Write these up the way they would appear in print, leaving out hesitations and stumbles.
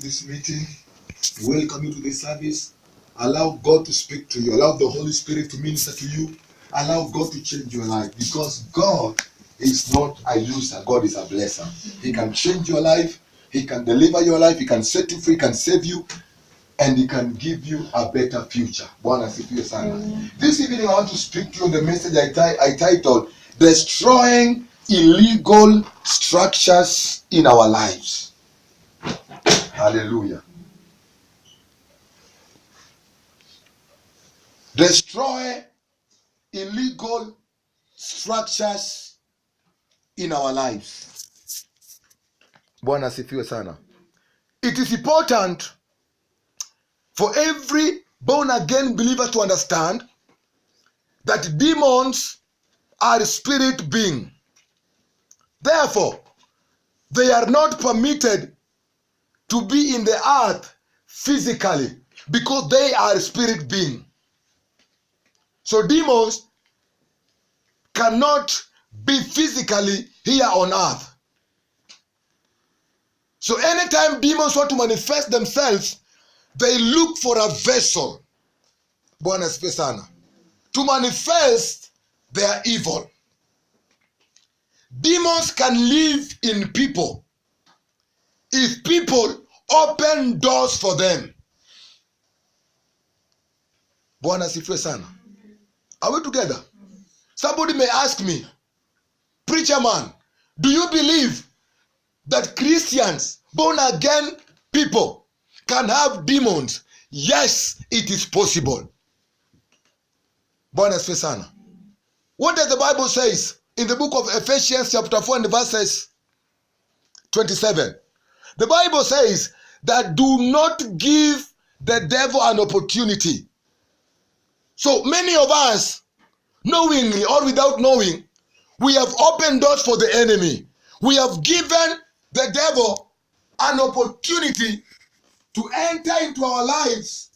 this meeting. Welcome you to this service. Allow God to speak to you. Allow the Holy Spirit to minister to you. Allow God to change your life, because God is not a user. God is a blesser. He can change your life. He can deliver your life. He can set you free. He can save you. And He can give you a better future. Bwana asifiwe sana. This evening I want to speak to you on the message I titled, Destroying Illegal Structures in Our Lives. Hallelujah. Destroy illegal structures in our lives. Bwana asifiwe sana. It is important for every born-again believer to understand that demons are spirit beings. Therefore, they are not permitted to be in the earth physically, because they are spirit beings. So demons cannot be physically here on earth. So anytime demons want to manifest themselves, they look for a vessel, Bwana asifiwe sana, to manifest their evil. Demons can live in people if people open doors for them. Bwana asifiwe sana. Are we together? Somebody may ask me, preacher man, do you believe that Christians, born again people, can have demons? Yes, it is possible. Bwana asifiwe sana. What does the Bible says in the book of Ephesians chapter 4 and verses 27? The Bible says that do not give the devil an opportunity. So many of us, knowingly or without knowing, we have opened doors for the enemy. We have given the devil an opportunity to enter into our lives,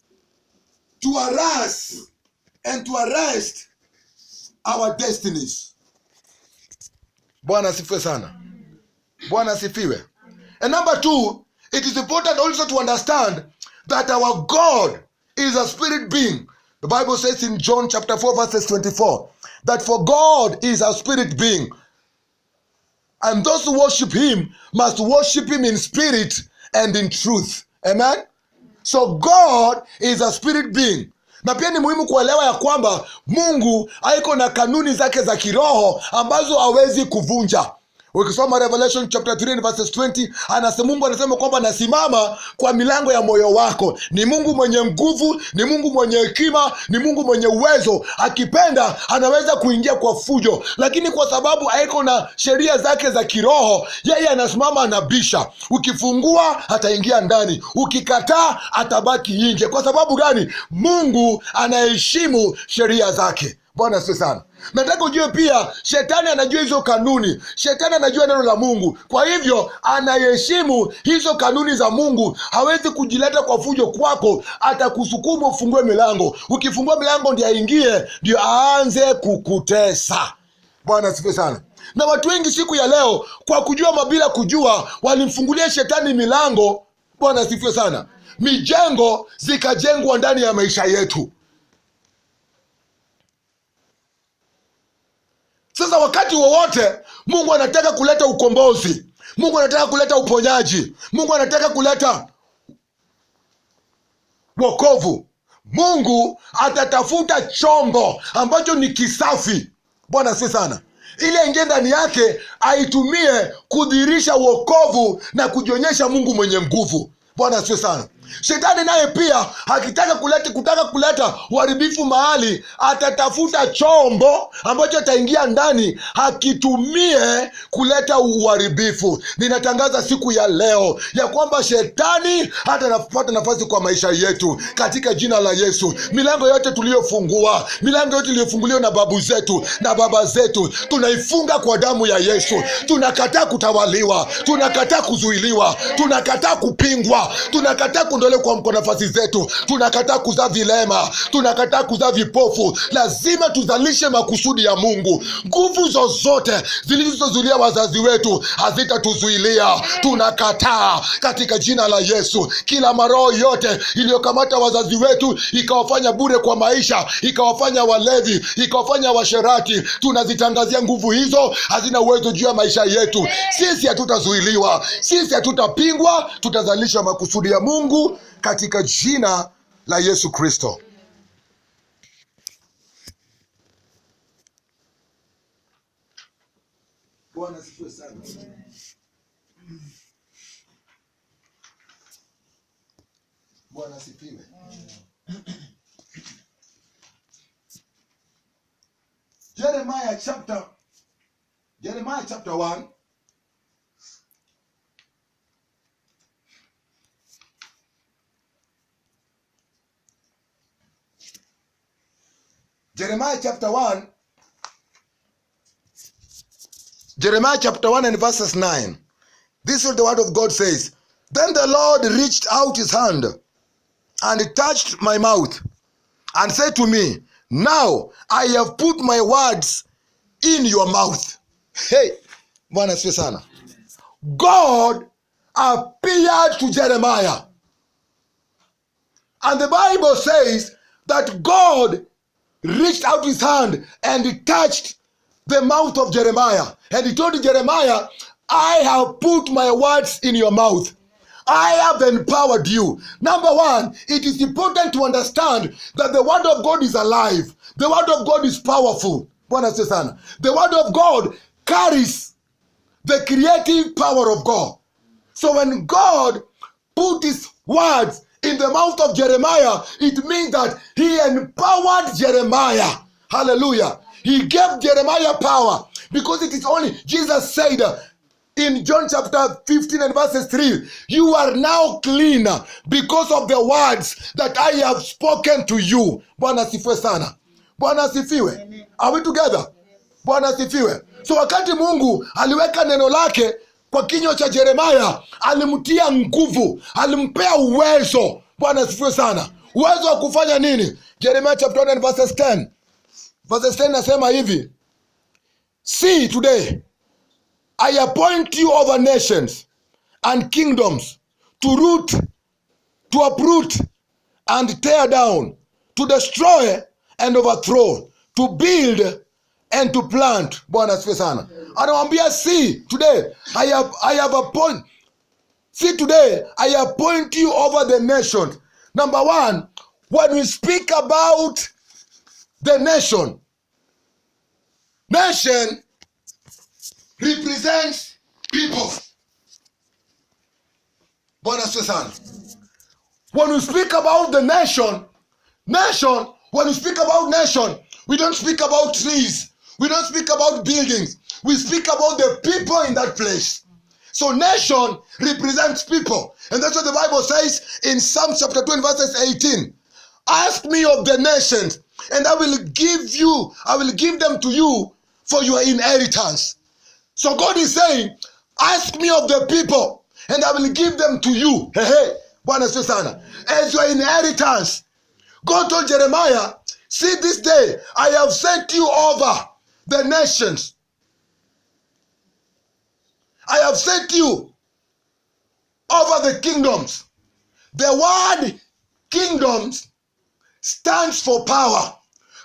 to harass and to arrest our destinies. Bwana asifiwe sana. Bwana asifiwe. And number two, it is important also to understand that our God is a spirit being. The Bible says in John chapter 4 verses 24, that for God is a spirit being, and those who worship Him must worship Him in spirit and in truth. Amen? So God is a spirit being. Na pia ni muhimu kuelewa ya kwamba Mungu haiko na kanuni zake za kiroho ambazo hawezi kuvunja. Ukisoma Revelation chapter 3 verses 20, Mungu anasema kwamba nasimama kwa milango ya moyo wako. Ni Mungu mwenye nguvu, ni Mungu mwenye hekima, ni Mungu mwenye uwezo. Akipenda anaweza kuingia kwa fujo, lakini kwa sababu haiko na sheria zake za kiroho, yeye anasimama anabisha. Ukifungua ataingia ndani, ukikataa atabaki nje. Kwa sababu gani? Mungu anaheshimu sheria zake. Bwana asifiwe sana. Nataka ujue pia shetani anajua hizo kanuni. Shetani anajua neno la Mungu. Kwa hivyo anaheshimu hizo kanuni za Mungu. Hawezi kujileta kwa fujo kwako, atakusukuma ufungue milango. Ukifungua milango ndio aingie, ndio aanze kukutesa. Bwana asifiwe sana. Na watu wengi siku ya leo, kwa kujua mabila kujua, walimfungulia shetani milango. Bwana asifiwe sana. Mijengo zikajengwa ndani ya maisha yetu. Sasa wakati wowote Mungu anataka kuleta ukombozi, Mungu anataka kuleta uponyaji, Mungu anataka kuleta wokovu, Mungu atatafuta chombo ambacho ni kisafi. Bwana asifiwe sana. Ile ingie ndani yake aitumie kudhihirisha wokovu na kujionyesha Mungu mwenye nguvu. Bwana asifiwe sana. Shetani naye pia akitaka kuleta uharibifu mahali, atatafuta chombo ambacho ataingia ndani akitumie kuleta uharibifu. Ninatangaza siku ya leo ya kwamba shetani hatapata nafasi kwa maisha yetu katika jina la Yesu. Milango yote tuliyofungua, milango yote iliyofunguliwa na babu zetu na baba zetu, tunaifunga kwa damu ya Yesu. Tunakataa kutawaliwa, tunakataa kuzuiliwa, tunakataa kupingwa, tunakataa tuondole kwa nafasi zetu. Tunakataa kuzaa vilema, tunakataa kuzaa vipofu. Lazima tuzalishe makusudi ya Mungu. Nguvu zozote zilizozuilia wazazi wetu hazitatuzuilia. Tunakataa katika jina la Yesu. Kila maroho yote iliyokamata wazazi wetu ikawafanya bure kwa maisha, ikawafanya walevi, ikawafanya washerati, tunazitangazia nguvu hizo hazina uwezo juu ya maisha yetu. Sisi hatutazuiliwa, sisi hatutapingwa. Tutazalisha makusudi ya Mungu katika jina la Yesu Kristo. Bwana asifiwe sana. Bwana asifiwe. Jeremiah chapter 1. Jeremiah chapter 1 and verses 9. This is what the word of God says. Then the Lord reached out his hand and touched my mouth and said to me, now I have put my words in your mouth. Hey, Bwana asifiwe sana. God appeared to Jeremiah. And the Bible says that God reached out his hand and he touched the mouth of Jeremiah. And he told Jeremiah, I have put my words in your mouth. I have empowered you. Number one, it is important to understand that the word of God is alive. The word of God is powerful. The word of God carries the creative power of God. So when God put his words in the mouth of Jeremiah, it means that he empowered Jeremiah. Hallelujah. He gave Jeremiah power, because it is only, Jesus said in John chapter 15 and verses 3, you are now clean because of the words that I have spoken to you. Bwana asifiwe sana. Bwana asifiwe. Are we together? Bwana asifiwe. So wakati Mungu aliweka neno lake kwa kinywa cha Jeremiah, alimtia nguvu, alimpea uwezo. Bwana asifiwe sana. Uwezo wa kufanya nini? Jeremiah chapter 1 and verses 10. Verses 10 nasema hivi, see, today I appoint you over nations and kingdoms, to root, to uproot and tear down, to destroy and overthrow, to build and to plant. Bwana asifiwe sana. Anamwambia, see, today I have appointed. See, today I appoint you over the nations. Number one, when we speak about the nation represents people. Bwana asifiwe sana. When we speak about the nation, when we speak about nation, we don't speak about trees, we don't speak about buildings, we speak about the people in that place. So nation represents people. And that's what the Bible says in Psalm chapter 2 verses 18. Ask me of the nations, and I will give them to you for your inheritance. So God is saying, ask me of the people, and I will give them to you. Hey, Bwana asifiwe sana. As your inheritance. God told Jeremiah, see, this day I have set you over the nations. I have set you over the kingdoms. The word kingdoms stands for power,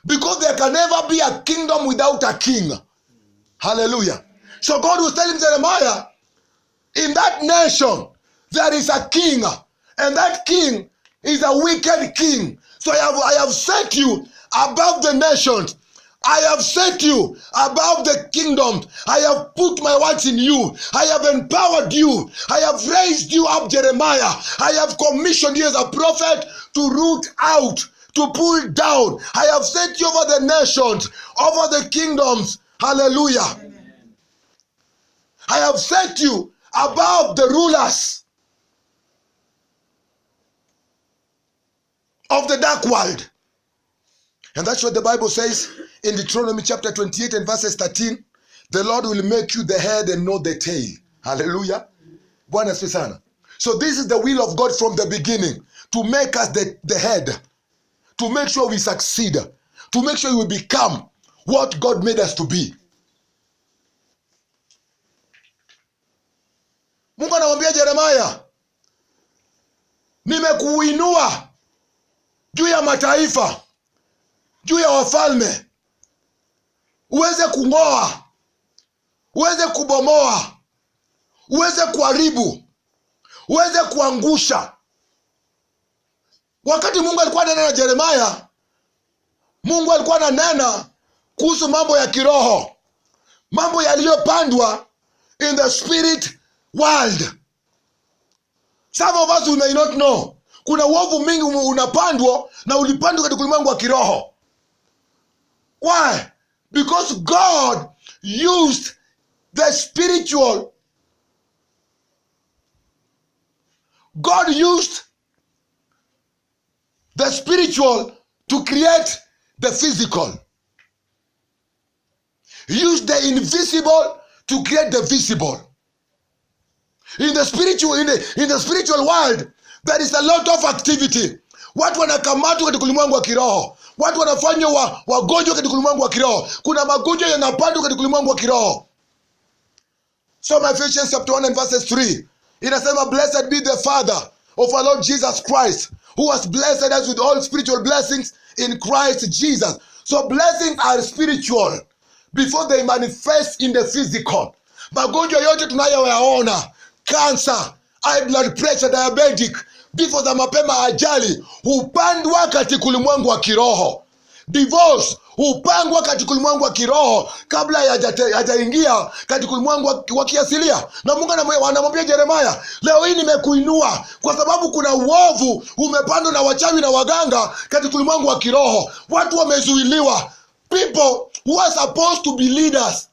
because there can never be a kingdom without a king. Hallelujah. So God was telling Jeremiah, in that nation there is a king, and that king is a wicked king. So I have set you above the nations. I have set you above the kingdoms. I have put my words in you. I have empowered you. I have raised you up, Jeremiah. I have commissioned you as a prophet to root out, to pull down. I have set you over the nations, over the kingdoms. Hallelujah. Amen. I have set you above the rulers of the dark world. And that's what the Bible says in Deuteronomy chapter 28 and verses 13. The Lord will make you the head and not the tail. Hallelujah. Bwana asifiwe sana. So this is the will of God from the beginning, to make us the head, to make sure we succeed, to make sure we become what God made us to be. Mungu anamwambia Yeremia, nimekuinua juu ya mataifa, juu ya wafalme, uweze kung'oa, uweze kubomoa, uweze kuharibu, uweze kuangusha. Wakati Mungu alikuwa ananena na Yeremia, Mungu alikuwa ananena kuhusu mambo ya kiroho, mambo yaliyopandwa in the spirit world. Some of us, we may not know. Kuna uovu mingi unapandwa na ulipandwa katika ulimwengu wa kiroho. Why? Because God used the spiritual. God used the spiritual to create the physical. He used the invisible to create the visible. In the spiritual world, there is a lot of activity. Watu wanakamatwa katika ulimwengu wa kiroho. Watu wanafanywa wagonjwa katika ulimwengu wa kiroho. Kuna magonjwa yanapandwa katika ulimwengu wa kiroho. So Ephesians chapter 1 and verses 3. Inasema, blessed be the Father of our Lord Jesus Christ, who has blessed us with all spiritual blessings in Christ Jesus. So blessings are spiritual before they manifest in the physical. Magonjwa yote tunayoyaona, cancer, high blood pressure, diabetic, vifo za mapema, ajali, hupandwa katika ulimwengu wa kiroho. Divorce hupangwa katika ulimwengu wa kiroho kabla hajaingia katika ulimwengu wa kiasilia. Na Mungu anamwambia Yeremia, leo hii nimekuinua kwa sababu kuna uovu umepandwa na wachawi na waganga katika ulimwengu wa kiroho. Watu wamezuiliwa. People who are supposed to be leaders,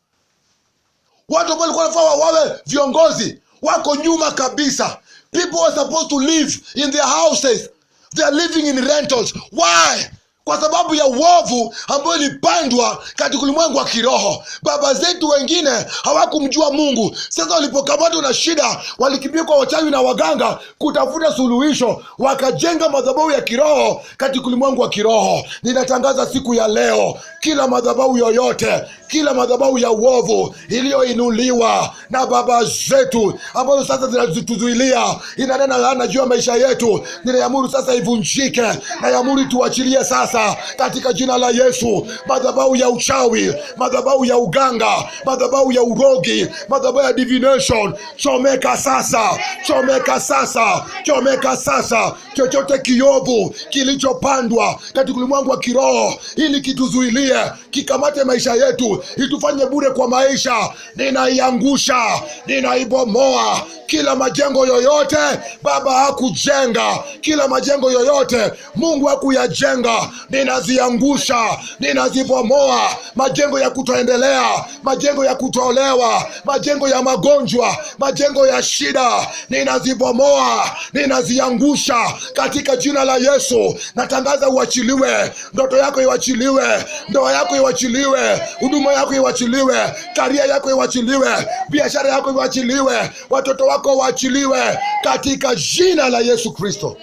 watu ambao walikuwa wanafaa wawe viongozi, wako nyuma kabisa. People who are supposed to live in their houses, they are living in rentals. Why? Kwa sababu ya uovu ambao ilipandwa katika ulimwengu wa kiroho. Baba zetu wengine hawakumjua Mungu. Sasa walipokamatwa na shida, walikimbia kwa wachawi na waganga kutafuta suluhisho, wakajenga madhabahu ya kiroho katika ulimwengu wa kiroho. Ninatangaza siku ya leo, kila madhabahu yoyote, kila madhabahu ya uovu iliyoinuliwa na baba zetu ambazo sasa zinatuzuilia, inanena laana juu ya maisha yetu, ninaamuru sasa ivunjike, naamuru tuachilie sasa katika jina la Yesu. Madhabahu ya uchawi, madhabahu ya uganga, madhabahu ya urogi, madhabahu ya divination, chomeka sasa, chomeka sasa, chomeka sasa. Chochote kiovu kilichopandwa katika ulimwengu wa kiroho ili kituzuilie, kikamate maisha yetu, itufanye bure kwa maisha, ninaiangusha, ninaibomoa. Kila majengo yoyote Baba hakujenga, kila majengo yoyote Mungu hakuyajenga, ninaziangusha, ninazibomoa. Majengo ya kutoendelea, majengo ya kutolewa, majengo ya magonjwa, majengo ya shida, ninazibomoa, ninaziangusha katika jina la Yesu. Natangaza uachiliwe, ndoto yako iwachiliwe, ndoa yako iwachiliwe, huduma yako iwachiliwe, karia yako iwachiliwe, biashara yako iwachiliwe, watoto wako waachiliwe katika jina la Yesu Kristo.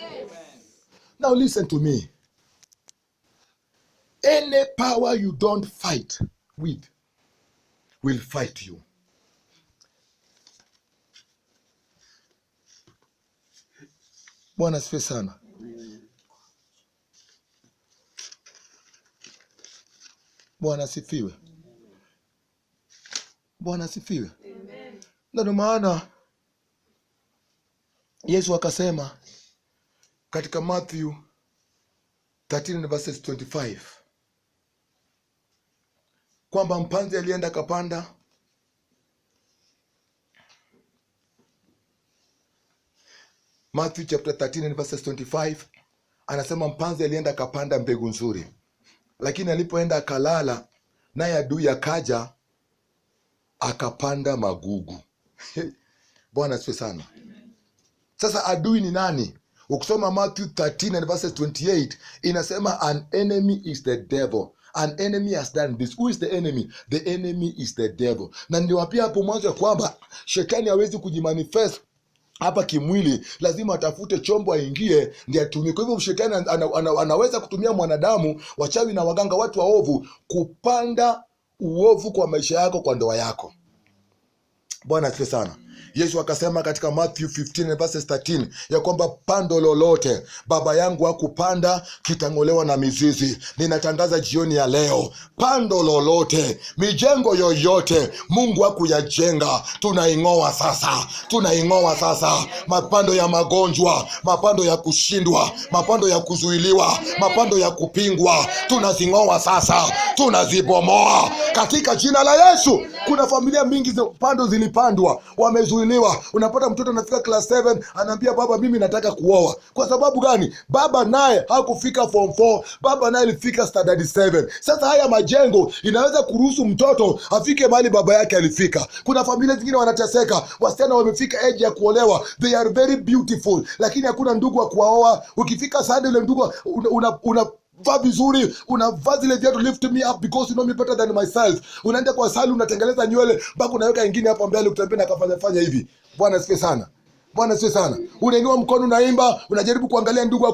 Now listen to me. Any power you don't fight with will fight you. Bwana asifiwe sana. Bwana asifiwe. Bwana asifiwe. Ndio maana Yesu akasema katika Matthew 13 verses 25 kwamba mpanzi alienda kapanda. Matthew chapter 13 verses 25 anasema mpanzi alienda kapanda mbegu nzuri, lakini alipoenda akalala, naye adui akaja akapanda magugu. Bwana asifiwe sana. Sasa adui ni nani? Ukisoma Matthew 13 and verses 28 inasema an enemy is the devil. An enemy has done this. Who is the enemy? The enemy is the devil. Na niliwaambia hapo mwanzo ya kwamba shetani hawezi kujimanifest hapa kimwili, lazima atafute chombo aingie ndiye atumie. Kwa hivyo shetani anaweza kutumia mwanadamu, wachawi na waganga, watu waovu, kupanda uovu kwa maisha yako, kwa ndoa yako. Bwana asifiwe sana. Yesu akasema katika Matthew 15:13 ya kwamba pando lolote Baba yangu hakupanda kitang'olewa na mizizi. Ninatangaza jioni ya leo, pando lolote, mijengo yoyote Mungu hakuyajenga, tunaing'oa sasa. Tunaing'oa sasa. Mapando ya magonjwa, mapando ya kushindwa, mapando ya kuzuiliwa, mapando ya kupingwa, tunazing'oa sasa, tunazibomoa katika jina la Yesu. Kuna familia mingi pando zilipandwa, wamezuiliwa. Unapata mtoto anafika class 7 anaambia baba, mimi nataka kuoa. Kwa sababu gani? Baba naye hakufika form 4, baba naye alifika standard 7. Sasa haya majengo inaweza kuruhusu mtoto afike mahali baba yake alifika. Kuna familia zingine wanateseka, wasichana wamefika age ya kuolewa, they are very beautiful, lakini hakuna ndugu wa kuwaoa. Ukifika Sunday ile ndugu vaa vizuri, unavaa zile viatu lift me up because you know me better than myself. Unaenda kwa saluni, unatengeleza nywele mpaka unaweka ingine hapa mbele, ukitembea na kafanya hivi. Bwana asifiwe sana. Bwana asifiwe sana. Unainua mkono, unaimba, unajaribu kuangalia ndugu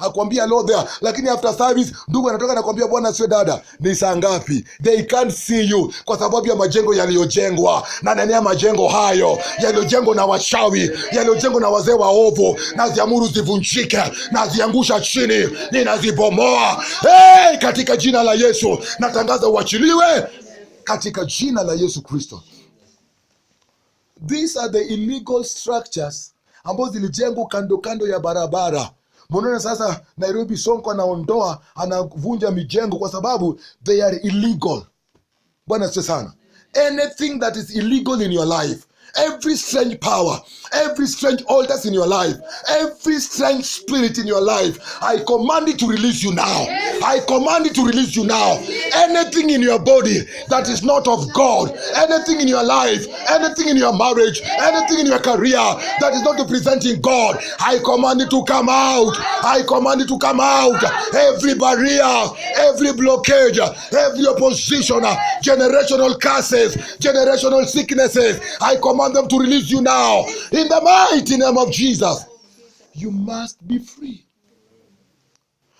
akwambia hello there, lakini after service ndugu anatoka na kuambia bwana asifiwe dada, ni saa ngapi? They can't see you kwa sababu ya majengo yaliyojengwa. Na ndani ya majengo hayo yaliyojengwa na wachawi, yaliyojengwa na wazee waovu, na ziamuru zivunjike, na ziangusha chini, ninazibomoa katika jina la Yesu. Natangaza uachiliwe katika jina la Yesu Kristo. These are the illegal structures ambazo zilijengwa kando kando ya barabara. Mbona sasa Nairobi Sonko anaondoa, anavunja mijengo kwa sababu they are illegal. Bwana asifiwe sana. Anything that is illegal in your life, every strange power, every strange altars in your life, every strange spirit in your life, I command it to release you now. I command it to release you now. Anything in your body that is not of God, anything in your life, anything in your marriage, anything in your career that is not representing God, I command it to come out. I command it to come out. Every barrier, every blockage, every opposition, generational curses, generational sicknesses, I command them to release you now. In the mighty name of Jesus. You must be free.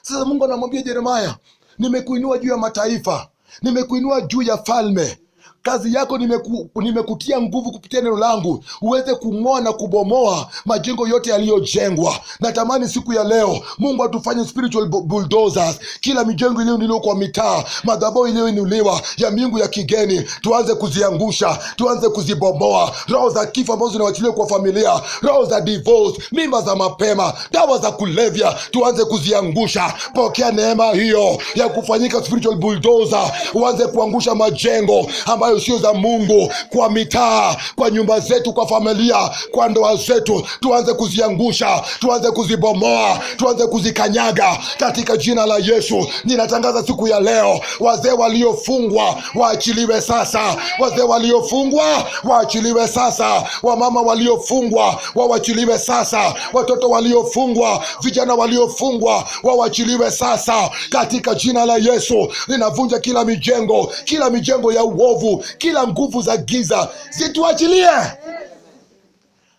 Sasa Mungu anamwambia Yeremia, nimekuinua juu ya mataifa, nimekuinua juu ya falme. Kazi yako nimekutia nguvu kupitia neno langu uweze kung'oa na kubomoa majengo yote yaliyojengwa. Natamani siku ya leo Mungu atufanye spiritual bulldozers. Kila mijengo iliyoinuliwa kwa mitaa, madhabahu iliyoinuliwa ya miungu ya kigeni, tuanze kuziangusha, tuanze kuzibomoa. Roho za kifo ambazo zinawachiliwa kwa familia, roho za divorce, mimba za mapema, dawa za kulevya, tuanze kuziangusha. Pokea neema hiyo ya kufanyika spiritual bulldozer, uanze kuangusha majengo ambayo sio za Mungu kwa mitaa, kwa nyumba zetu, kwa familia, kwa ndoa zetu. Tuanze kuziangusha, tuanze kuzibomoa, tuanze kuzikanyaga katika jina la Yesu. Ninatangaza siku ya leo, wazee waliofungwa waachiliwe sasa. Wazee waliofungwa waachiliwe sasa. Wamama waliofungwa waachiliwe sasa. Watoto waliofungwa, vijana waliofungwa waachiliwe sasa katika jina la Yesu. Ninavunja kila mijengo ya uovu, kila nguvu za giza zituachilie.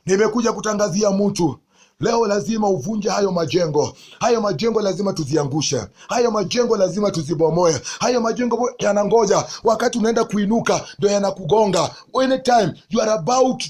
Nimekuja kutangazia mtu leo, lazima uvunje hayo majengo. Hayo majengo lazima tuziangushe. Hayo majengo lazima tuzibomoe. Hayo majengo yanangoja wakati unaenda kuinuka ndio yanakugonga. Anytime you are about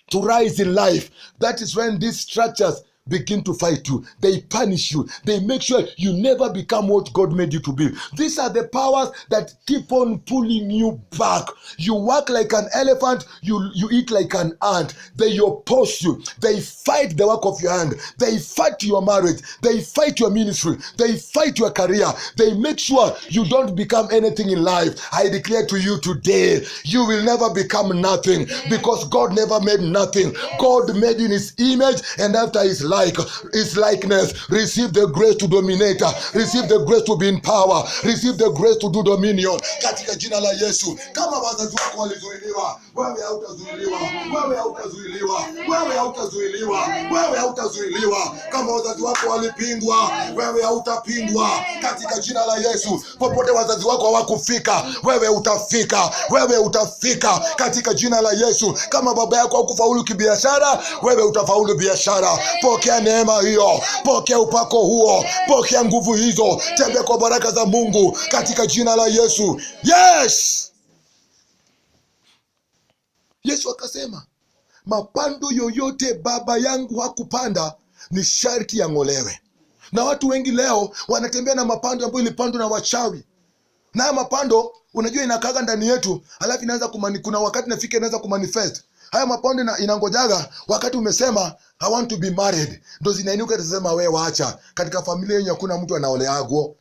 to rise in life, that is when these structures begin to fight you. They punish you. They make sure you never become what God made you to be. These are the powers that keep on pulling you back. You work like an elephant, you eat like an ant. They oppose you. They fight the work of your hand. They fight your marriage. They fight your ministry. They fight your career. They make sure you don't become anything in life. I declare to you today, you will never become nothing, because God never made nothing. God made you in his image and after his life. like his likeness. Receive the grace to dominate. Receive the grace to be in power. Receive the grace to do dominion. Katika jina la Yesu. Kama wazazi wako walizuiliwa, wewe hautazuiliwa. Wewe hautazuiliwa. Wewe hautazuiliwa. Wewe hautazuiliwa. Kama wazazi wako walipingwa, wewe hautapingwa. Katika jina la Yesu. Popote wazazi wako hawakufika, wewe utafika. Wewe utafika katika jina la Yesu. Kama baba yako hakufaulu kibiashara, wewe utafaulu biashara. Pokea neema hiyo, pokea upako huo, pokea nguvu hizo. Tembea kwa baraka za Mungu katika jina la Yesu. Yes! Yesu akasema, mapando yoyote baba yangu hakupanda ni sharti yang'olewe. Na watu wengi leo wanatembea na mapando ambayo ilipandwa na wachawi. Na mapando unajua inakaga ndani yetu, alafu inaanza kuna wakati nafika inaanza kumanifest. Haya mapando inangojaga wakati umesema I want to be married, ndo zinainuka zinasema wewe waacha. Katika familia yenyewe hakuna mtu anaoleagwo.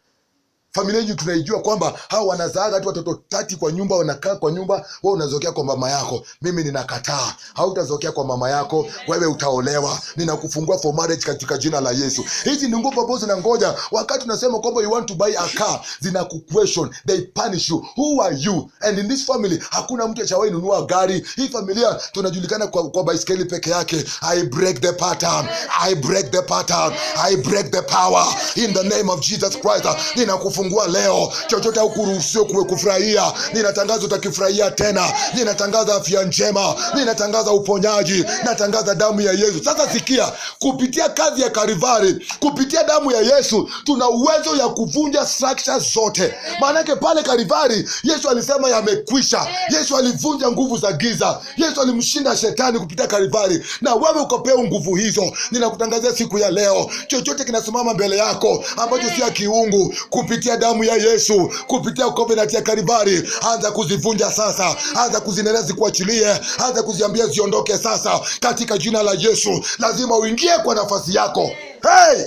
Familia yenyewe tunaijua kwamba hao wanazaaga tu watoto 30 kwa nyumba, wanakaa kwa nyumba. Wewe unazokea kwa mama yako. Mimi ninakataa. Hautazokea kwa mama yako, wewe utaolewa. Ninakufungua for marriage katika jina la Yesu. Hizi ni nguvu ambazo zinangoja wakati unasema kwamba you want to buy a car, zinakuquestion, they punish you. Who are you? And in this family hakuna mtu achawahi nunua gari. Hii familia tunajulikana kwa baiskeli peke yake. I break the pattern. I break the pattern. I break the power in the name of Jesus Christ. Ninakufungua leo. Chochote hukuruhusiwa kufurahia, ninatangaza utakifurahia tena. Ninatangaza afya njema, ninatangaza uponyaji, natangaza damu ya Yesu. Sasa sikia, kupitia kazi ya Kalvari, kupitia damu ya Yesu, tuna uwezo ya kuvunja structures zote. Maana yake pale Kalvari Yesu alisema yamekwisha. Yesu alivunja nguvu za giza. Yesu alimshinda shetani kupitia Kalvari. Na wewe ukapewa nguvu hizo. Ninakutangazia siku ya leo, chochote kinasimama mbele yako ambacho si ya kiungu, kupitia damu ya Yesu, kupitia covenant ya Kalvari, anza kuzivunja sasa. Anza kuzinena zikuachilie. Anza kuziambia ziondoke sasa katika jina la Yesu. Lazima uingie kwa nafasi yako. Hey!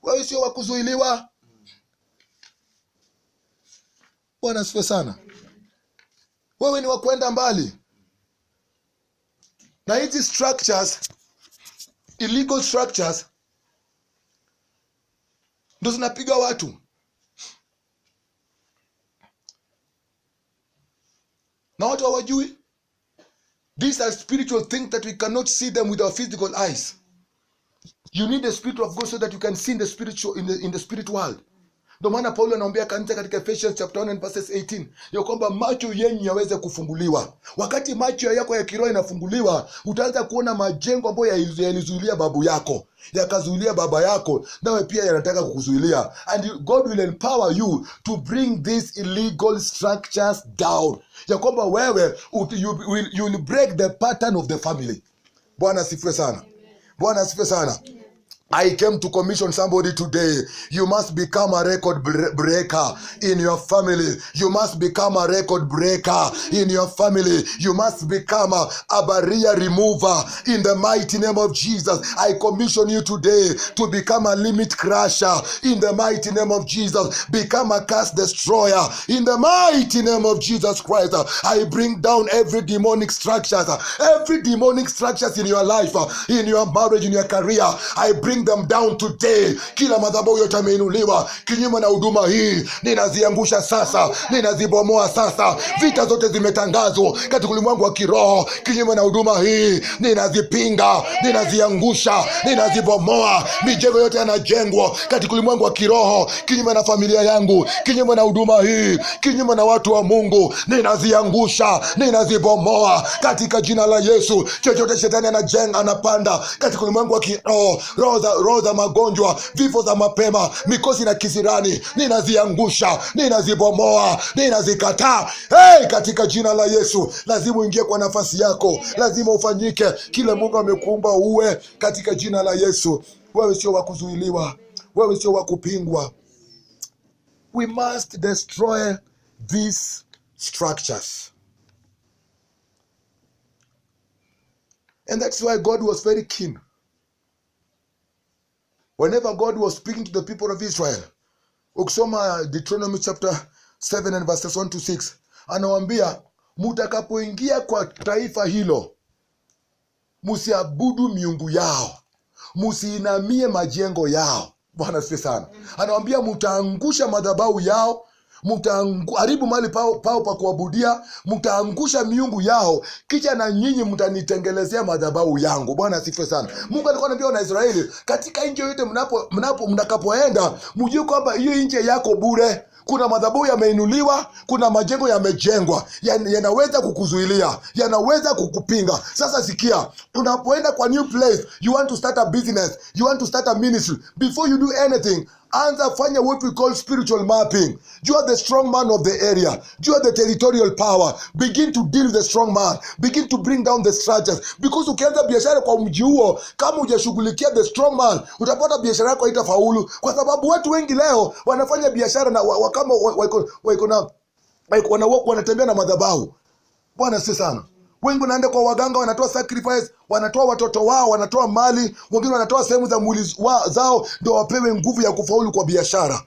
Wewe sio wa kuzuiliwa. Bwana asifiwe sana. Wewe ni wa kwenda mbali. Na hizi structures, illegal structures, ndo zinapiga watu. Na watu hawajui. These are spiritual things that we cannot see them with our physical eyes. You need the Spirit of God so that you can see in the spiritual, in the spirit world. Ndio maana Paulo anaambia kanisa katika Ephesians chapter 1 and verses 18 ya kwamba macho yenu yaweze kufunguliwa. Wakati macho yako ya kiroho inafunguliwa, utaanza kuona majengo ambayo yalizuilia babu yako, yakazuilia baba yako, nawe pia yanataka kukuzuilia. And God will empower you to bring these illegal structures down. Ya kwamba wewe you will break the pattern of the family. Bwana asifiwe sana. Bwana asifiwe sana. I came to commission somebody today. You must become a record breaker in your family. You must become a record breaker in your family. You must become a barrier remover in the mighty name of Jesus. I commission you today to become a limit crusher in the mighty name of Jesus. Become a curse destroyer in the mighty name of Jesus Christ. I bring down every demonic structures in your life, in your marriage, in your career. I bring them down today. Kila madhabahu yote yameinuliwa kinyume na huduma hii, ninaziangusha sasa, ninazibomoa sasa. Vita zote zimetangazwa katika ulimwengu wa kiroho kinyume na huduma hii, ninazipinga, ninaziangusha, ninazibomoa. Mijengo yote yanajengwa katika ulimwengu wa kiroho kinyume na familia yangu, kinyume na huduma hii, kinyume na watu wa Mungu, ninaziangusha, ninazibomoa katika jina la Yesu. Chochote shetani anajenga, anapanda katika ulimwengu wa kiroho, roho za magonjwa, vifo za mapema, mikosi na kisirani, ninaziangusha, ninazibomoa, ninazikataa. Hey, katika jina la Yesu. Lazima uingie kwa nafasi yako. Lazima ufanyike kile Mungu amekuumba uwe katika jina la Yesu. Wewe sio wa kuzuiliwa. Wewe sio wa kupingwa. We must destroy these structures. And that's why God was very keen. Whenever God was speaking to the people of Israel, ukisoma Deuteronomy chapter 7 and verses 1 to 6, anawaambia mutakapoingia kwa taifa hilo, Msiabudu miungu yao, msiinamie majengo yao. Bwana asifiwe sana. Anawaambia mtaangusha madhabahu yao, mtaharibu mahali pao pa kuabudia, mtaangusha miungu yao, kisha na nyinyi mtanitengelezea madhabahu yangu. Bwana asifiwe sana. Mungu alikuwa anaambia Wanaisraeli, katika nchi yote mnakapoenda, mjue kwamba hiyo nchi yako bure. Kuna madhabahu yameinuliwa, kuna majengo yamejengwa, yanaweza kukuzuilia, yanaweza kukupinga. Sasa sikia, unapoenda kwa new place, you want to start a business, you want to start a ministry, before you do anything, anza fanya what we call spiritual mapping. You are the strong man of the area. You are the territorial power. Begin to deal with the strong man. Begin to bring down the structures. Because ukianza biashara kwa mji huo, kama hujashughulikia the strong man, utapata biashara yako haitafaulu. Kwa sababu watu wengi leo wanafanya biashara na kama wanatembea na madhabahu. Bwana si sana. Wengi wanaenda kwa waganga, wanatoa sacrifice, wanatoa watoto wao, wanatoa mali, wengine wanatoa sehemu za mwili zao ndio wapewe nguvu ya kufaulu kwa biashara.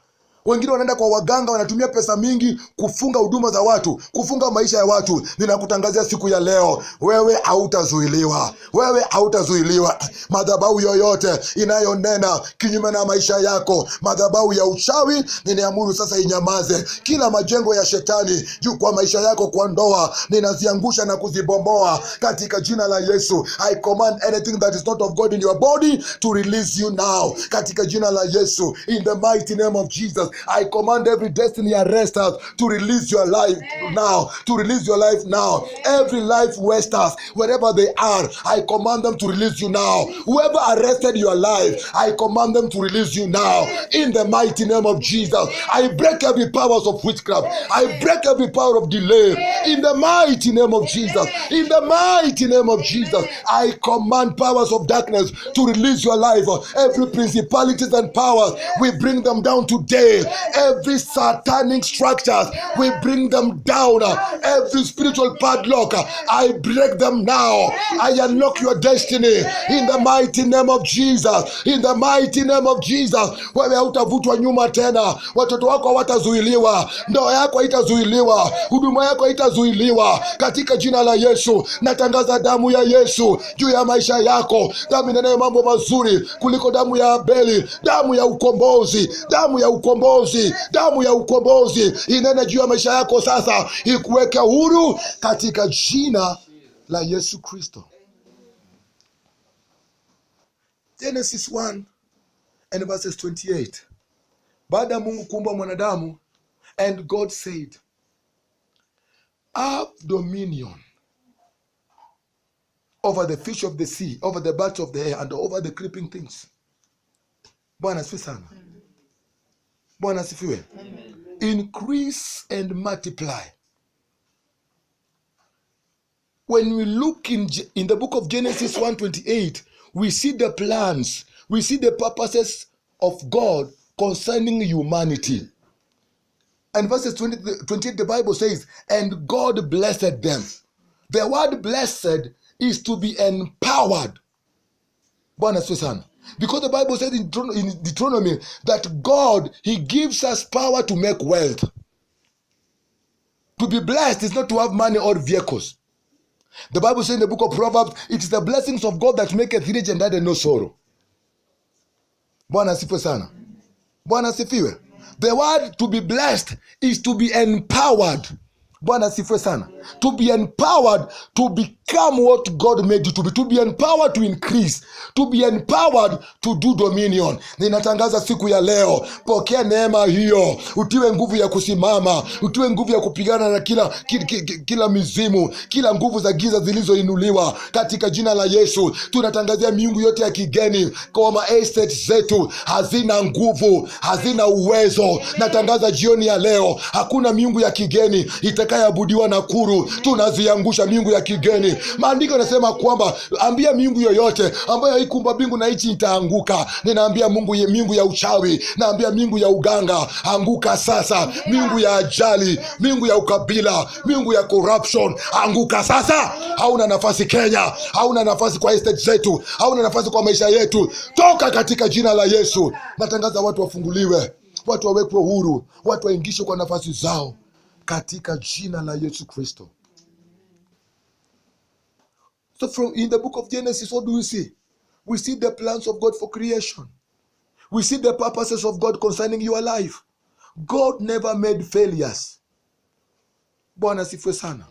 Wengine wanaenda kwa waganga, wanatumia pesa mingi kufunga huduma za watu, kufunga maisha ya watu. Ninakutangazia siku ya leo, wewe hautazuiliwa. Wewe hautazuiliwa. Madhabahu yoyote inayonena kinyume na maisha yako, madhabahu ya uchawi, ninaamuru sasa inyamaze. Kila majengo ya shetani juu kwa maisha yako, kwa ndoa, ninaziangusha na kuzibomoa katika jina la Yesu. I command anything that is not of God in your body to release you now katika jina la Yesu. In the mighty name of Jesus, I command every destiny arresters to release your life now. To release your life now. Every life wasters, wherever they are, I command them to release you now. Whoever arrested your life, I command them to release you now. In the mighty name of Jesus, I break every powers of witchcraft. I break every power of delay. In the mighty name of Jesus. In the mighty name of Jesus, I command powers of darkness to release your life. Every principalities and powers, we bring them down today. Every satanic structures, we bring them down. Every spiritual padlock, I break them now. I unlock your destiny in the mighty name of Jesus. In the mighty name of Jesus. Wewe hautavutwa nyuma tena. Watoto wako hawatazuiliwa, ndoa yako haitazuiliwa, huduma yako haitazuiliwa katika jina la Yesu. Natangaza damu ya Yesu juu ya maisha yako, damu inenayo mambo mazuri kuliko damu ya Abeli, damu ya ukombozi, damu ya ukombozi, damu ya ukombozi inene juu ya maisha yako sasa, ikuweke huru katika jina la Yesu Kristo. Genesis 1 and verses 28. Baada ya Mungu kuumba mwanadamu, and God said, have dominion over the fish of the sea, over the birds of the air, and over the creeping things. Bwana asifiwe sana. Bwana asifiwe. Increase and multiply. When we look in the book of Genesis 1:28, we see the plans, we see the purposes of God concerning humanity. And verses 28, the Bible says, and God blessed them. The word blessed is to be empowered. Bwana asifiwe sana. Because the Bible says in Deuteronomy that God, He gives us power to make wealth. To be blessed is not to have money or vehicles. The Bible says in the book of Proverbs, it is the blessings of God that maketh rich and addeth no sorrow. Bwana asifiwe sana. Bwana asifiwe. The word to be blessed is to be empowered. Bwana asifiwe sana. To be empowered to become what God made you to be. To be empowered to increase. To be empowered to do dominion. Ninatangaza siku ya leo, pokea neema hiyo. Utiwe nguvu ya kusimama. Utiwe nguvu ya kupigana na kila mizimu. Kila nguvu za giza zilizoinuliwa. Katika jina la Yesu. Tunatangazia miungu yote ya kigeni kwa ma estate zetu. Hazina nguvu. Hazina uwezo. Natangaza jioni ya leo, hakuna miungu ya kigeni itakayoabudiwa Nakuru. Tunaziangusha miungu ya kigeni. Maandiko yanasema kwamba ambia miungu yoyote ambayo haikumba mbingu na nchi itaanguka. Ninaambia miungu ya uchawi, naambia miungu ya uganga, anguka sasa. Miungu ya ajali, miungu ya ukabila, miungu ya corruption, anguka sasa. Hauna nafasi Kenya, hauna nafasi kwa estate zetu, hauna nafasi kwa maisha yetu. Toka katika jina la Yesu. Natangaza watu wafunguliwe, watu wawekwe huru, watu waingishwe kwa nafasi zao katika jina la Yesu Kristo. So from in the book of Genesis, what do we see? We see the plans of God for creation. We see the purposes of God concerning your life. God never made failures. Bwana sifiwe sana.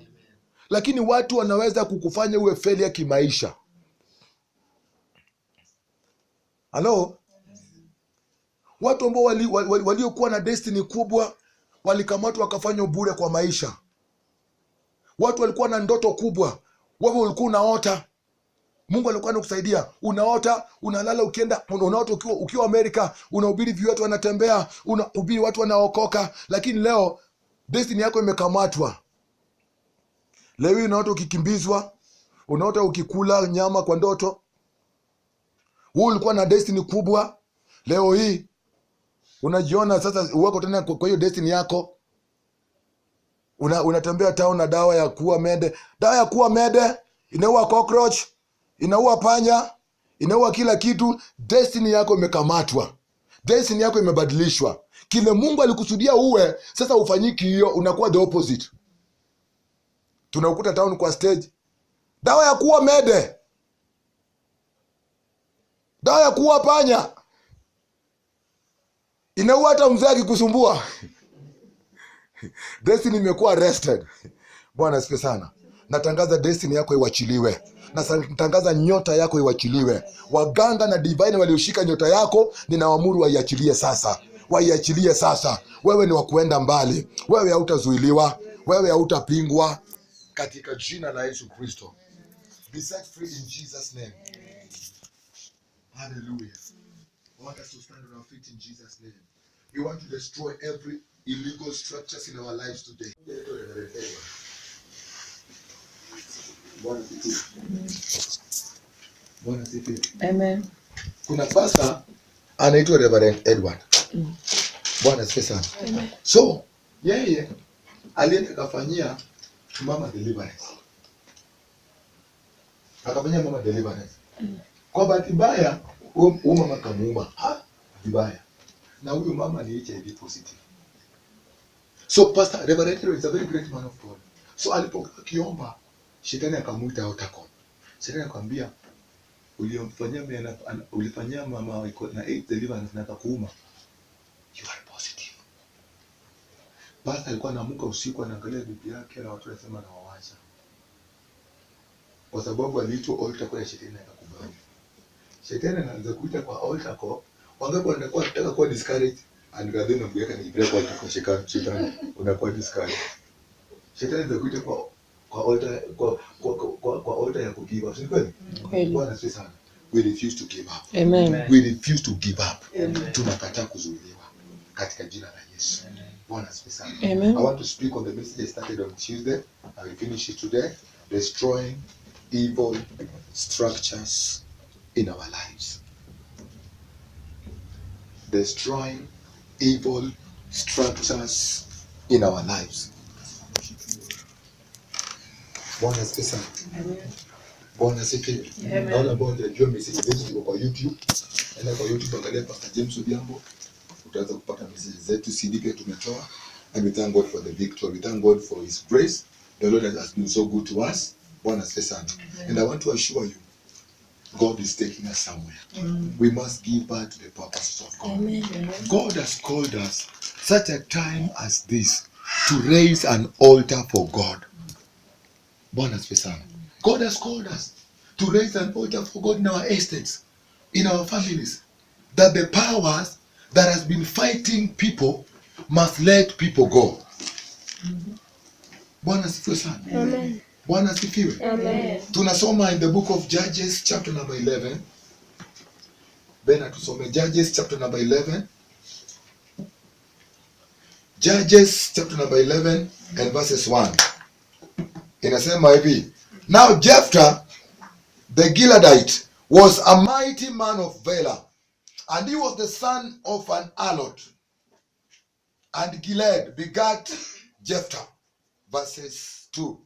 Lakini watu wanaweza kukufanya uwe failure kimaisha. Hello? Watu ambao waliokuwa na destiny kubwa walikamatwa wakafanywa bure kwa maisha. Watu walikuwa na ndoto kubwa, wewe ulikuwa unaota, Mungu alikuwa anakusaidia. Unaota, unalala, unaota ukiwa Amerika, unahubiri watu wanatembea, unahubiri watu wanaokoka, lakini leo destiny yako imekamatwa. Leo unaota ukikimbizwa, unaota ukikula nyama kwa ndoto. Wewe ulikuwa na destiny kubwa, leo hii unajiona sasa uwako tena kwa hiyo destiny yako. Unatembea town na dawa ya kuua mende. Dawa ya kuua mende inaua cockroach, inaua panya, inaua kila kitu. Destiny yako imekamatwa. Destiny yako imebadilishwa. Kile Mungu alikusudia uwe, sasa ufanyiki hiyo, unakuwa the opposite. Tunaukuta town kwa stage. Dawa ya kuua mende, dawa ya kuua panya, inaua hata mzee akikusumbua. Destiny imekuwa arrested. Bwana asifiwe sana. Natangaza destiny yako iwachiliwe. Natangaza nyota yako iwachiliwe. Waganga na divine walioshika nyota yako, ninawaamuru waiachilie sasa. Waiachilie sasa. Wewe ni wa kuenda mbali. Wewe hautazuiliwa. Wewe hautapingwa. Katika jina la Yesu Kristo. Be set free in Jesus' name. Hallelujah. I want us to stand on our feet in Jesus' name. We want to destroy every illegal structures in our lives today. Amen. Kuna pastor anaitwa Reverend Edward. Bwana asifiwe sana. So, yeye alienda kafanyia mama deliverance. Akafanyia mama deliverance. Kwa bahati mbaya, huyo mama kamuuma. Vibaya. Na huyo mama ni HIV positive. So Pastor Reverend Edward is a very great man of God. So alipokuwa akiomba, shetani akamuita Otacon. Shetani akamwambia, ulifanyia mama na AIDS deliverance na akakuuma. You are positive. Pastor alikuwa anaamka usiku anaangalia bibi yake na watu wanasema anawawacha. Kwa sababu aliitwa altar kwa shetani akakubali. Shetani anaanza kuita kwa altar kwa wangapi wanakuwa wanataka kuwa discouraged and rather than kuweka ni bila kwa altar shetani unakuwa discouraged. Shetani anaanza kuita kwa altar kwa altar ya kugive up. Sio kweli? Bwana asifiwe sana. We refuse to give up. Amen. We refuse to give up. Tunakataa kuzuiliwa katika jina la Yesu. Bwana asifiwe sana. Amen. I want to speak on the message I started on Tuesday. I will finish it today. Destroying evil structures in our lives. Destroying evil structures in our lives. Bwana asifiwe sana. Bwana asifiwe. Naona about the job message zetu kwa YouTube. Enda kwa YouTube angalia Pastor James Odhiambo. Utaweza kupata message zetu CD pia tumetoa. And we thank God for the victory. We thank God for his grace. The Lord has been so good to us. Bwana asifiwe sana. And I want to assure you, God is taking us somewhere. We must give back to the purposes of God. Amen. God has called us such a time as this to raise an altar for God. Bwana asifiwe sana. God has called us to raise an altar for God in our estates, in our families, that the powers that has been fighting people must let people go. Bwana asifiwe sana. Amen. Bwana asifiwe. Amen. Tunasoma in the book of Judges chapter number 11. Bena tusome Judges chapter number 11. Judges chapter number 11 and verses 1. Inasema hivi. Now Jephthah the Gileadite was a mighty man of valor, and he was the son of an harlot. And Gilead begat Jephthah. Verses 2.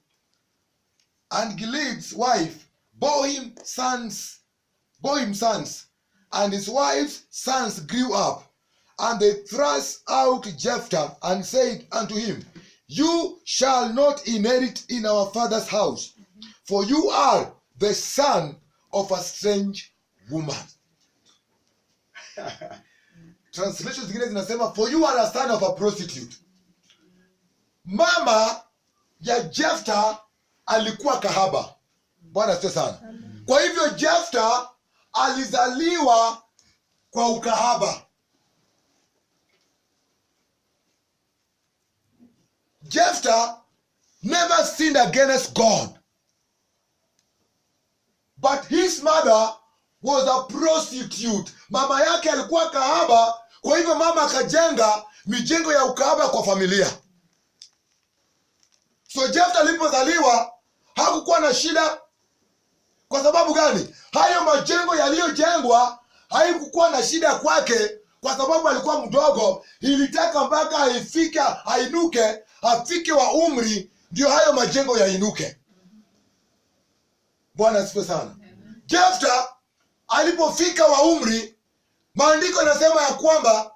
And Gilead's wife bore him sons, and his wife's sons grew up, and they thrust out Jephthah and said unto him, You shall not inherit in our father's house, for you are the son of a strange woman. Translations zingine zinasema, for you are a son of a prostitute. Mama ya Jephthah alikuwa kahaba. Bwana asifiwe sana. Kwa hivyo Jephthah alizaliwa kwa ukahaba. Jephthah never sinned against God, but his mother was a prostitute. Mama yake alikuwa kahaba, kwa hivyo mama akajenga mijengo ya ukahaba kwa familia. So Jephthah alipozaliwa hakukuwa na shida. Kwa sababu gani? Hayo majengo yaliyojengwa haikukuwa na shida kwake, kwa sababu alikuwa mdogo. Ilitaka mpaka afike wa umri ndio hayo majengo yainuke. Bwana asifiwe sana. Jephthah alipofika wa umri, maandiko yanasema ya kwamba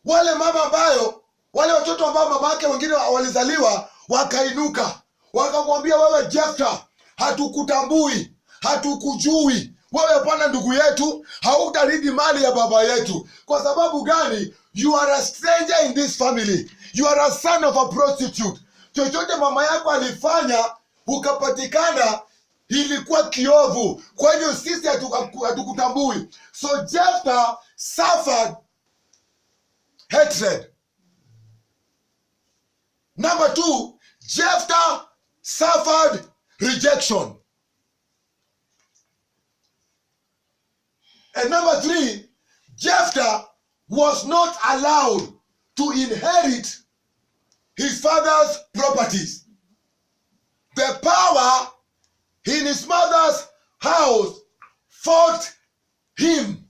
wale watoto ambao mama yake wengine walizaliwa wakainuka, wakamwambia, wewe Jephthah, hatukutambui, hatukujui, wewe hapana ndugu yetu, hautarithi mali ya baba yetu. Kwa sababu gani? You are a stranger in this family, you are a son of a prostitute. Chochote mama yako alifanya ukapatikana ilikuwa kiovu, kwa hivyo sisi hatukutambui. So Jephthah suffered hatred. Number 2, Jephthah suffered rejection. And number 3, Jephthah was not allowed to inherit his father's properties. The power in his mother's house fought him.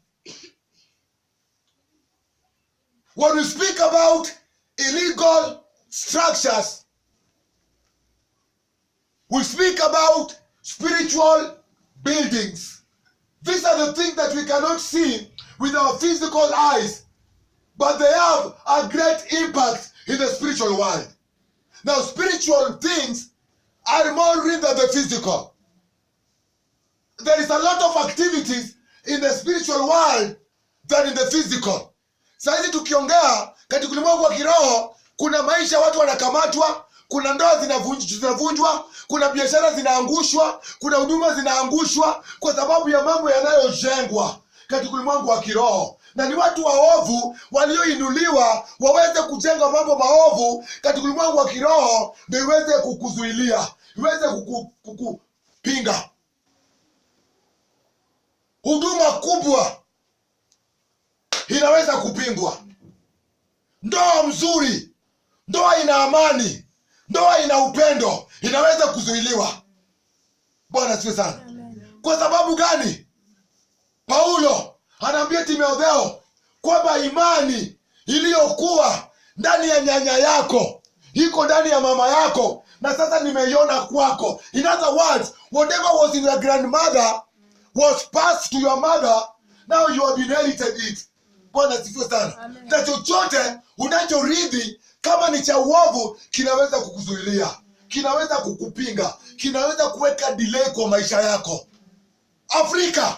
When we speak about illegal structures, we speak about spiritual buildings. These are the things that we cannot see with our physical eyes, but they have a great impact in the spiritual world. Now, spiritual things are more real than the physical. There is a lot of activities in the spiritual world than in the physical. Sasa tukiongea katika ulimwengu wa kiroho, kuna maisha watu wanakamatwa, kuna ndoa zinavunjwa, kuna biashara zinaangushwa, kuna huduma zinaangushwa kwa sababu ya mambo yanayojengwa katika ulimwengu wa kiroho. Na ni watu waovu walioinuliwa waweze kujenga mambo maovu katika ulimwengu wa kiroho ndio iweze kukuzuilia, iweze kukupinga. Huduma kubwa inaweza kupingwa. Ndoa mzuri, ndoa ina amani, ndoa ina upendo, inaweza kuzuiliwa. Bwana asifiwe sana. Kwa sababu gani? Paulo anaambia Timotheo kwamba imani iliyokuwa ndani ya nyanya yako iko ndani ya mama yako, na sasa nimeiona kwako. In other words, whatever was in your grandmother was passed to your mother, now you have inherited it. Bwana asifiwe sana. Na chochote unachorithi kama ni cha uovu kinaweza kukuzuilia, kinaweza kukupinga, kinaweza kuweka delay kwa maisha yako. Afrika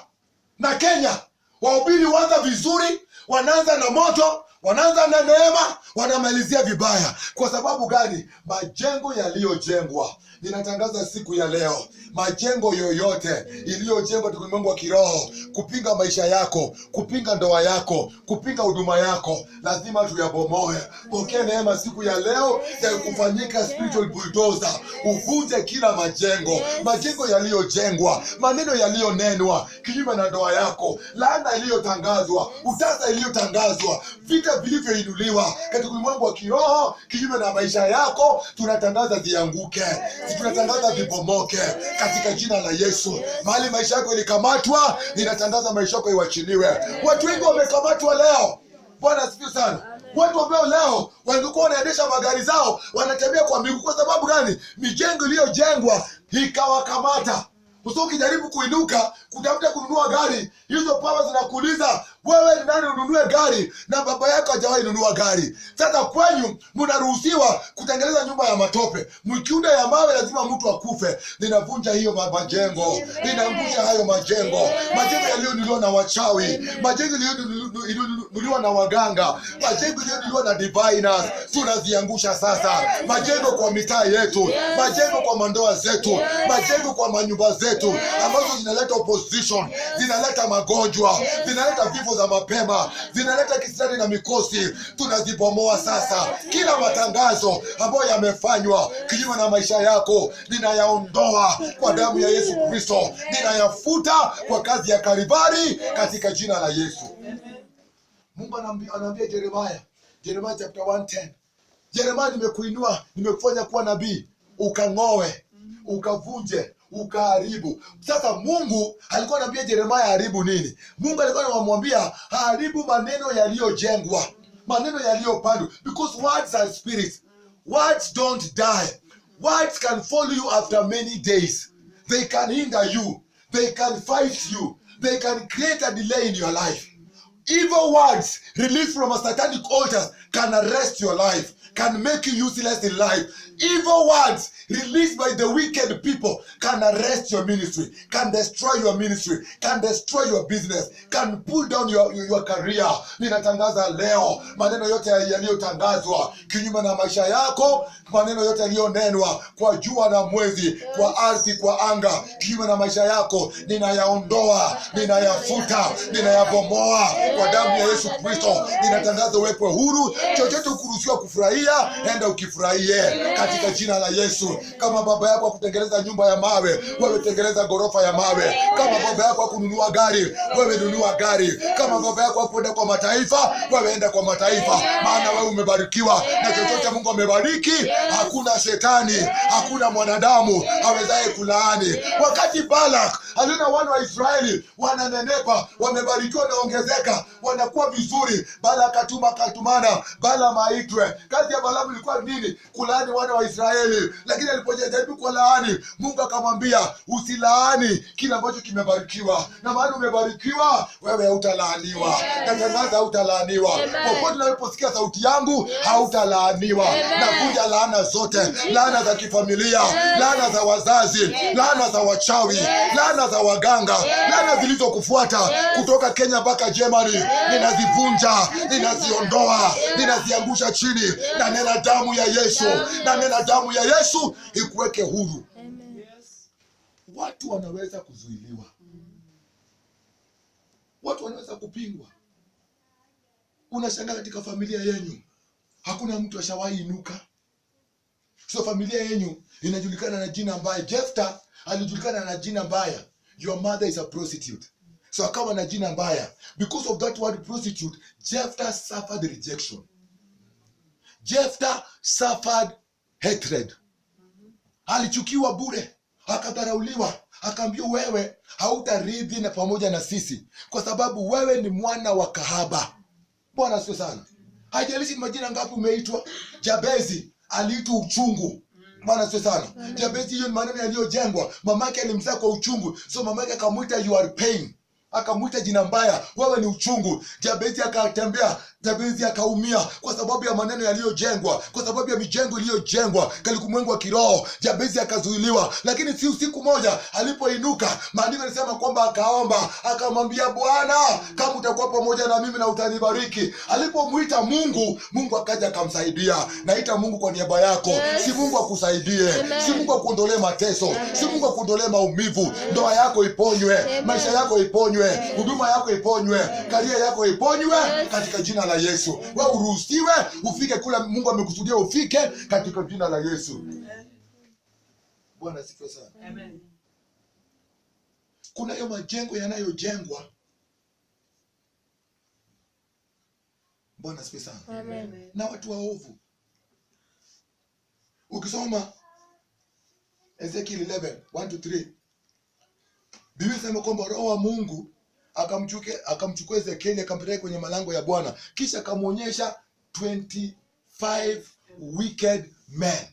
na Kenya wahubiri huanza vizuri, wanaanza na moto, wanaanza na neema, wanamalizia vibaya. Kwa sababu gani? Majengo yaliyojengwa. Ninatangaza siku ya leo, majengo yoyote iliyojengwa katika ulimwengu wa kiroho kupinga maisha yako, kupinga ndoa yako, kupinga huduma yako, lazima tuyabomoe. Pokea neema siku ya leo ya kufanyika spiritual bulldozer, uvunje kila majengo yaliyojengwa, maneno yaliyonenwa kinyume na ndoa yako, laana iliyotangazwa, utasa iliyotangazwa, vita vilivyoinuliwa katika ulimwengu wa kiroho kinyume na maisha yako, tunatangaza zianguke, tunatangaza vibomoke katika jina la Yesu. Mahali maisha yako ilikamatwa, ninatangaza maisha yako iwachiliwe. Watu wengi wamekamatwa leo. Bwana asifiwe sana. Watu ambao leo walikuwa wanaendesha magari zao wanatembea kwa miguu. Kwa sababu gani? Mijengo iliyojengwa ikawakamata. Ukijaribu kuinuka kutafuta kununua gari, hizo pawa zinakuuliza Wewe ni nani ununue gari na baba yako hajawahi nunua gari? Sasa kwenyu mnaruhusiwa kutengeneza nyumba ya matope. Mkiunda ya mawe lazima mtu akufe. Ninavunja hiyo majengo. Ninaangusha hayo majengo. Majengo yaliyonunuliwa na wachawi, majengo yaliyonunuliwa na waganga, majengo yaliyonunuliwa na diviners, tunaziangusha sasa. Majengo kwa mitaa yetu, majengo kwa mandoa zetu, majengo kwa manyumba zetu ambazo zinaleta opposition, zinaleta magonjwa, zinaleta vifo za mapema, zinaleta kisirani na mikosi, tunazibomoa sasa. Kila matangazo ambayo yamefanywa kinyume na maisha yako ninayaondoa kwa damu ya Yesu Kristo, ninayafuta kwa kazi ya Kalvari katika jina la Yesu. Mungu anaambia Jeremiah chapter 1:10, Jeremiah, nimekuinua, nimekufanya kuwa nabii, ukang'oe, ukavunje, ukaharibu. Sasa Mungu alikuwa anaambia Jeremiah haribu nini? Mungu alikuwa anamwambia haribu maneno yaliyojengwa, maneno yaliyopandwa, because words are spirits. Words don't die. Words can follow you after many days. They can hinder you. They can fight you. They can create a delay in your life. Evil words released from a satanic altar can arrest your life, can make you useless in life. Evil words released by the wicked people can arrest your ministry, can destroy your ministry, can destroy your business, can pull down your career. Ninatangaza leo maneno yote yaliyotangazwa kinyume na maisha yako, maneno yote yaliyonenwa kwa jua na mwezi, kwa ardhi, kwa anga, kinyume na maisha yako, ninayaondoa, ninayafuta, ninayabomoa kwa damu ya Yesu Kristo. Ninatangaza uwepo huru. Chochote ukuruhusiwa kufurahia, enda ukifurahie katika jina la Yesu. Kama baba yako akutengeneza nyumba ya mawe, wewe tengeneza gorofa ya mawe. Kama baba yako akununua gari, wewe nunua gari. Kama baba yako akwenda kwa mataifa, wewe enda kwa mataifa, maana wewe umebarikiwa na chochote Mungu amebariki. Hakuna shetani, hakuna mwanadamu awezaye kulaani. Wakati Balak aliona wana wa Israeli wananenepa, wamebarikiwa na ongezeka, wanakuwa vizuri, Balak akatumana Balaam aitwe. Kazi ya Balaam ilikuwa nini? Kulaani wana wa Israeli. Lakini alipojaribu kwa laani, Mungu akamwambia usilaani kile ambacho kimebarikiwa, na maana umebarikiwa wewe hautalaaniwa. Natangaza hautalaaniwa. Popote unaposikia sauti yangu hautalaaniwa. Nakuja laana zote, laana za kifamilia, laana za wazazi, laana za wachawi, laana za waganga, laana zilizokufuata kutoka Kenya mpaka Germany, ninazivunja, ninaziondoa, ninaziangusha chini, na nena damu ya Yesu, na nena damu ya Yesu ikuweke huru. Watu wanaweza kuzuiliwa, watu wanaweza kupingwa. Unashangaa katika familia yenu hakuna mtu ashawahi inuka. So familia yenu inajulikana na jina mbaya. Jephthah alijulikana na jina mbaya. Your mother is a prostitute. So akawa na jina mbaya. Because of that word prostitute, Jephthah suffered rejection. Jephthah suffered hatred. Alichukiwa bure, akadharauliwa, akaambiwa wewe hautarithi na pamoja na sisi kwa sababu wewe ni mwana wa kahaba. Bwana asifiwe sana. Haijalishi majina ngapi umeitwa. Jabezi aliitwa uchungu. Bwana asifiwe sana. Jabezi, hiyo ni maneno yaliyojengwa. Mamake alimzaa kwa uchungu, so mamake akamuita you are pain, akamuita jina mbaya, wewe ni uchungu. Jabezi akatembea, Jabezi akaumia kwa sababu ya maneno yaliyojengwa, kwa sababu ya mijengo iliyojengwa katika wa kiroho. Jabezi akazuiliwa, lakini si usiku moja alipoinuka, maandiko yanasema kwamba akaomba, akamwambia Bwana, kama utakuwa pamoja na mimi na utanibariki. Alipomuita Mungu, Mungu akaja akamsaidia. Naita Mungu kwa niaba yako. Si Mungu akusaidie, si Mungu akuondolee mateso, si Mungu akuondolee maumivu. Ndoa yako iponywe, maisha yako iponywe, huduma yako iponywe, karia yako iponywe katika jina la Yesu. Wewe uruhusiwe ufike kule Mungu amekusudia ufike katika jina la Yesu. Bwana asifiwe sana. Amen. Kuna hiyo majengo yanayojengwa. Bwana asifiwe sana. Amen. Na watu waovu. Ukisoma Ezekiel 11:1-3, Biblia inasema kwamba Roho wa Mungu akamchukua Ezekieli akampeleka kwenye malango ya Bwana, kisha akamwonyesha 25 wicked men.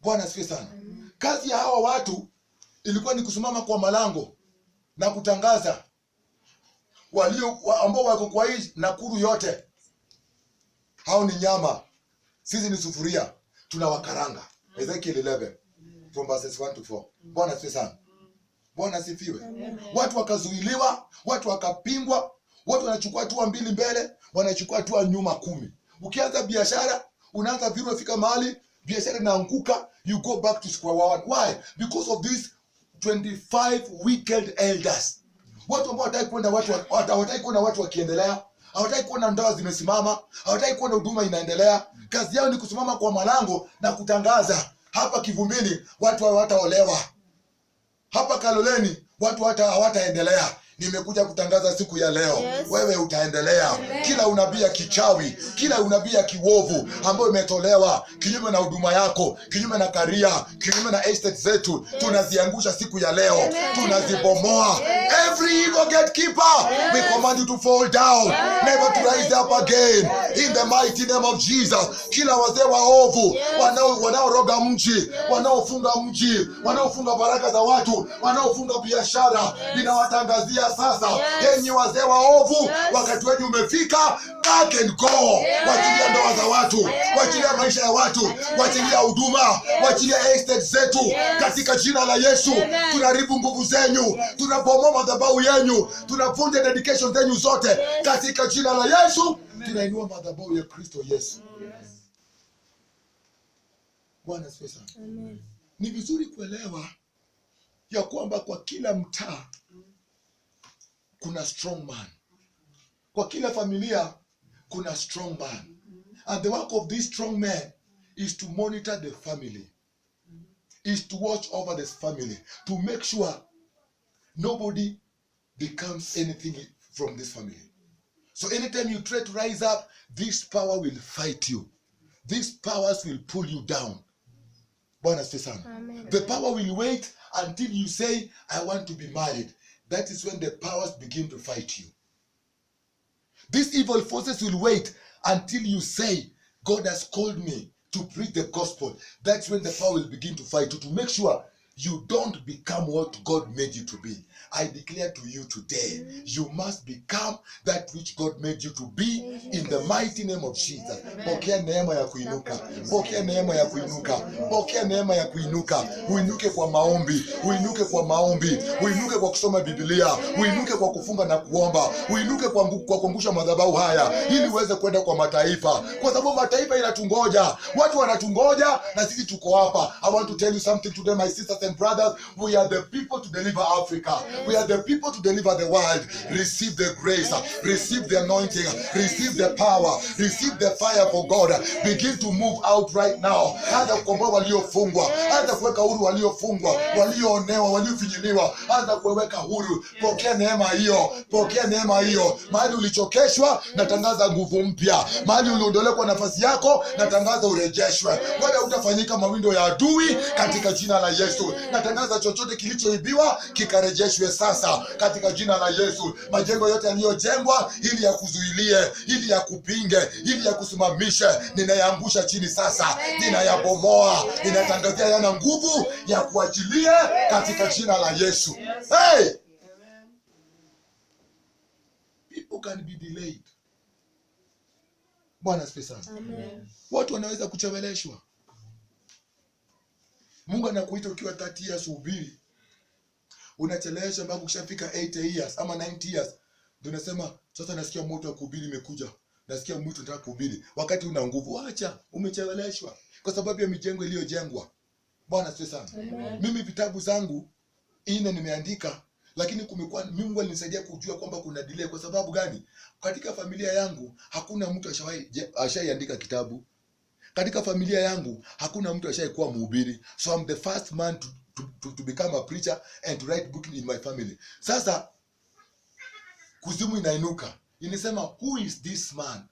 Bwana asifiwe sana. Kazi ya hawa watu ilikuwa ni kusimama kwa malango na kutangaza ambao wako kwa hii Nakuru yote, hao ni nyama, sisi ni sufuria, tunawakaranga. Ezekiel 11 from verses 1 to 4. Bwana asifiwe sana. Bwana asifiwe. Watu wakazuiliwa, watu wakapingwa, watu wanachukua hatua 2 mbele, wanachukua hatua nyuma 10. Ukianza biashara, unaanza vile unafika mahali biashara inaanguka, you go back to square one. Why? Because of these 25 wicked elders. Watu ambao hawataki kuona watu wakiendelea, hawataki kuona ndoa zimesimama, hawataki kuona huduma inaendelea. Kazi yao ni kusimama kwa malango na kutangaza, hapa Kivumbini watu hawataolewa, hapa Kaloleni watu hawataendelea. Nimekuja kutangaza siku ya leo, wewe utaendelea. Kila unabii ya kichawi, kila unabii ya kiwovu ambayo imetolewa kinyume na huduma yako, kinyume na karia, kinyume na estate zetu, tunaziangusha siku ya leo, tunazibomoa. Every evil gatekeeper, we command you to fall down, never to rise up again, in the mighty name of Jesus. Kila wazee waovu wanaoroga mji, wanaofunga mji, wanaofunga baraka za watu, wanaofunga biashara, ninawatangazia sasa, enyi wazee waovu, wakati wenu umefika. Back and go. Wachilia ndoa za watu, wachilia maisha ya watu, wachilia huduma, wachilia estate zetu katika jina la Yesu. Tunaharibu nguvu zenyu, tunabomoa madhabahu yenu, tunavunja dedication zenyu zote katika jina la Yesu. Tunainua madhabahu ya Kristo Yesu. Bwana asifiwe sana. Amen. Ni vizuri kuelewa ya kwamba kwa kila mtaa kuna strong man. Kwa kila familia kuna strong man. And the work of this strong man is to monitor the family. Is to watch over this family. To make sure nobody becomes anything from this family. So anytime you try to rise up, this power will fight you. These powers will pull you down. Bwana asifiwe sana. The power will wait until you say, I want to be married. That is when the powers begin to fight you. These evil forces will wait until you say, God has called me to preach the gospel. That's when the power will begin to fight you, to make sure you don't become what God made you to be. I declare to you today, you must become that which God made you to be in the mighty name of Jesus. Pokea neema ya kuinuka. Pokea neema ya kuinuka. Pokea neema ya kuinuka. Uinuke kwa maombi. Uinuke kwa maombi. Uinuke kwa kusoma Biblia. Uinuke kwa kufunga na kuomba. Uinuke kwa kuangusha madhabahu haya ili uweze kwenda kwa mataifa. Kwa sababu mataifa inatungoja. Watu wanatungoja na sisi tuko hapa. I want to tell you something today, my sisters and brothers. We are the people to deliver Africa. We are the people to deliver the world. Receive the grace, receive the anointing, receive the power, receive the fire for God. Begin to move out right now. Anza kukomboa waliofungwa, anza kuweka huru waliofungwa, walioonewa, waliofinyiliwa, anza kuweka huru. Pokea neema hiyo, pokea neema hiyo. Mahali ulichokeshwa, natangaza nguvu mpya. Mahali uliondolewa kwa nafasi yako, natangaza urejeshwe. Wala utafanyika mawindo ya adui katika jina la Yesu. Natangaza chochote kilichoibiwa kikarejeshwe sasa katika jina la Yesu. Majengo yote yaliyojengwa ili ya kuzuilie, ili ya kupinge, ili ya kusimamishe, ninayaangusha chini sasa. Ninayabomoa. Ninatangazia yana nguvu ya kuachilie katika jina la Yesu. Hey! People can be delayed. Bwana asifiwe sana. Amen. Watu wanaweza kucheleweshwa. Mungu anakuita ukiwa 30 years uhubiri. Unachelewesha mpaka ukishafika 80 years ama 90 years. Ndio unasema sasa nasikia moto wa kuhubiri imekuja. Nasikia mwito nataka kuhubiri. Wakati una nguvu, acha, umecheleweshwa kwa sababu ya mijengo iliyojengwa. Bwana asifiwe sana. Amen. Mimi vitabu zangu 4 nimeandika, lakini kumekuwa Mungu alinisaidia kujua kwamba kuna delay. Kwa sababu gani? Katika familia yangu hakuna mtu ashaiandika kitabu. Katika familia yangu hakuna mtu ashaikuwa mhubiri. So I'm the first man to become a preacher and to write book in my family. Sasa kuzimu inainuka. Inasema, who is this man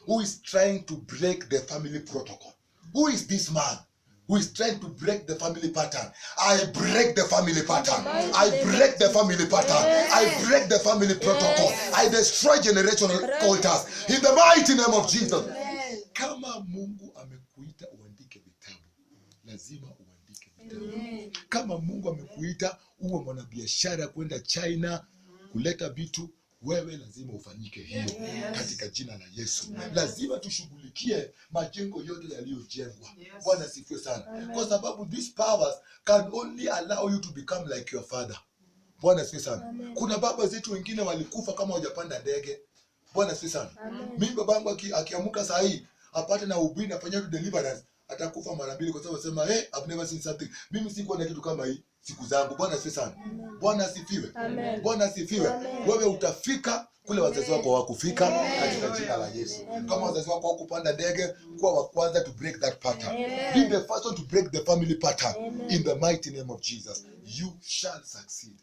who is trying to break the family protocol? Who is this man who is trying to break the family pattern? I break the family pattern. I break the family pattern. I break the family protocol. I destroy generational altars in the mighty name of Jesus. Kama Mungu amekuita uandike vitabu, lazima uandike vitabu. Kama Mungu amekuita uwe mwanabiashara kwenda China kuleta vitu, wewe lazima ufanyike hiyo katika jina la Yesu. Lazima tushughulikie majengo yote yaliyojengwa. Bwana asifiwe sana. Kwa sababu these powers can only allow you to become like your father. Bwana asifiwe sana. Kuna baba zetu wengine walikufa kama hawajapanda ndege. Bwana asifiwe sana. Mimi babangu akiamuka saa hii apate na ubini afanye deliverance, atakufa mara mbili kwa sababu anasema I've never seen something. Mimi sikuwa na kitu kama hii siku zangu. Bwana asifiwe sana. Bwana asifiwe. Bwana asifiwe. Wewe utafika kule wazazi wako hawakufika katika jina la Yesu. Kama wazazi wako hawakupanda ndege, kuwa wa kwanza to break that pattern. Be the first one to break the family pattern. In the mighty name of Jesus. You shall succeed.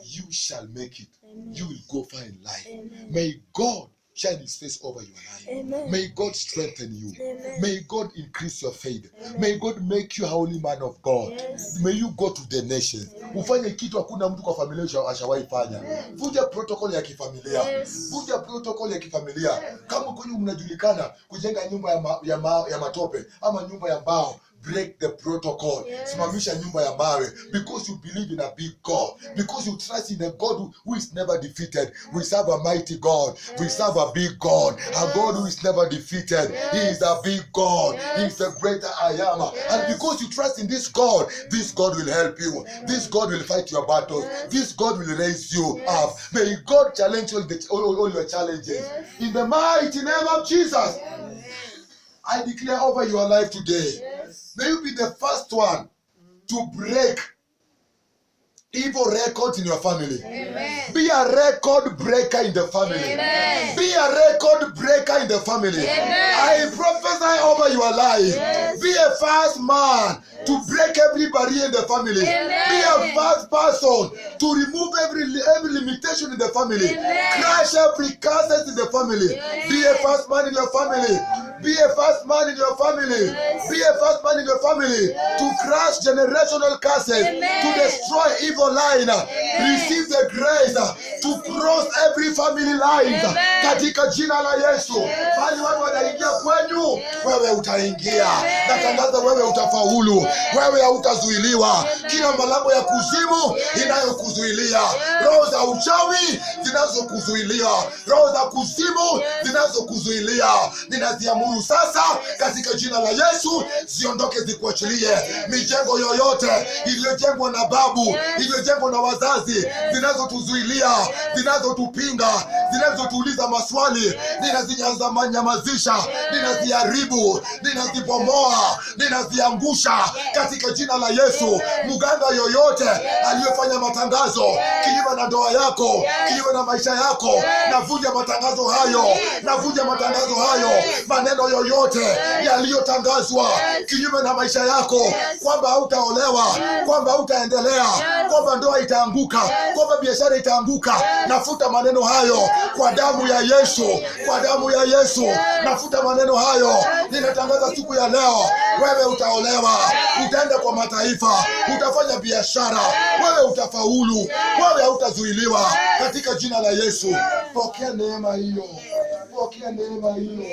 You shall make it. You will go far in life. May God shine his face over your life. May God strengthen you. May God increase your faith. May God make you a holy man of God. May you go to the nations. Ufanye kitu hakuna mtu kwa familia ashawahi fanya. Vunja protocol ya kifamilia. Vunja protocol ya kifamilia. Kama kwenu mnajulikana kujenga nyumba ya matope ama nyumba ya mbao, break the protocol. Simamisha nyumba ya mawe, because you believe in a big God, because you trust in a God who is never defeated. We serve a mighty God. We serve a big God, a God who is never defeated. He is a big God. He is the greater I am. And because you trust in this God will help you. This God will fight your battles. This God will raise you up. May God challenge all your challenges. In the mighty name of Jesus, I declare over your life today, may you be the first one to break evil records in your family. Amen. Be a record breaker in the family. Amen. Be a record breaker in the family. Amen. I prophesy over your life. Yes. Be a first man to break every barrier in the family. Amen. Be a first person to remove every limitation in the family. Amen. Crush every curses in the family. Yes. Be a first man in your family. Be a first man in your family. Yes. Be a first man in your family. Yes. To crush generational curses. Amen. To destroy evil line. Receive the grace to cross every family line. Katika jina la Yesu. Bali watu wanaingia kwenyu, wewe utaingia. Natangaza wewe utafaulu. Wewe hautazuiliwa. Kila malango ya kuzimu inayokuzuilia, roho za uchawi zinazokuzuilia, roho za kuzimu zinazokuzuilia, ninaziamuru sasa katika jina la Yesu, ziondoke zikuachilie. Mijengo yoyote iliyojengwa na babu, iliyojengwa na wazazi, zinazotuzuilia, zinazotupinga, zinazotuuliza maswali, ninazinyamazisha, ninaziharibu, ninazibomoa, ninaziangusha katika jina la Yesu. Muganga yoyote aliyefanya matangazo kinyume na ndoa yako, kinyume na maisha yako, navunja matangazo hayo, navunja matangazo hayo. Maneno yoyote yaliyotangazwa kinyume na maisha yako, kwamba hautaolewa, kwamba hautaendelea, kwamba ndoa itaanguka, kwamba biashara itaanguka, nafuta maneno hayo kwa damu ya Yesu, kwa damu ya Yesu. Nafuta maneno hayo. Ninatangaza siku ya leo, wewe utaolewa, utaenda kwa mataifa, utafanya biashara, wewe utafaulu, wewe hautazuiliwa katika jina la Yesu. Pokea neema hiyo, pokea neema hiyo,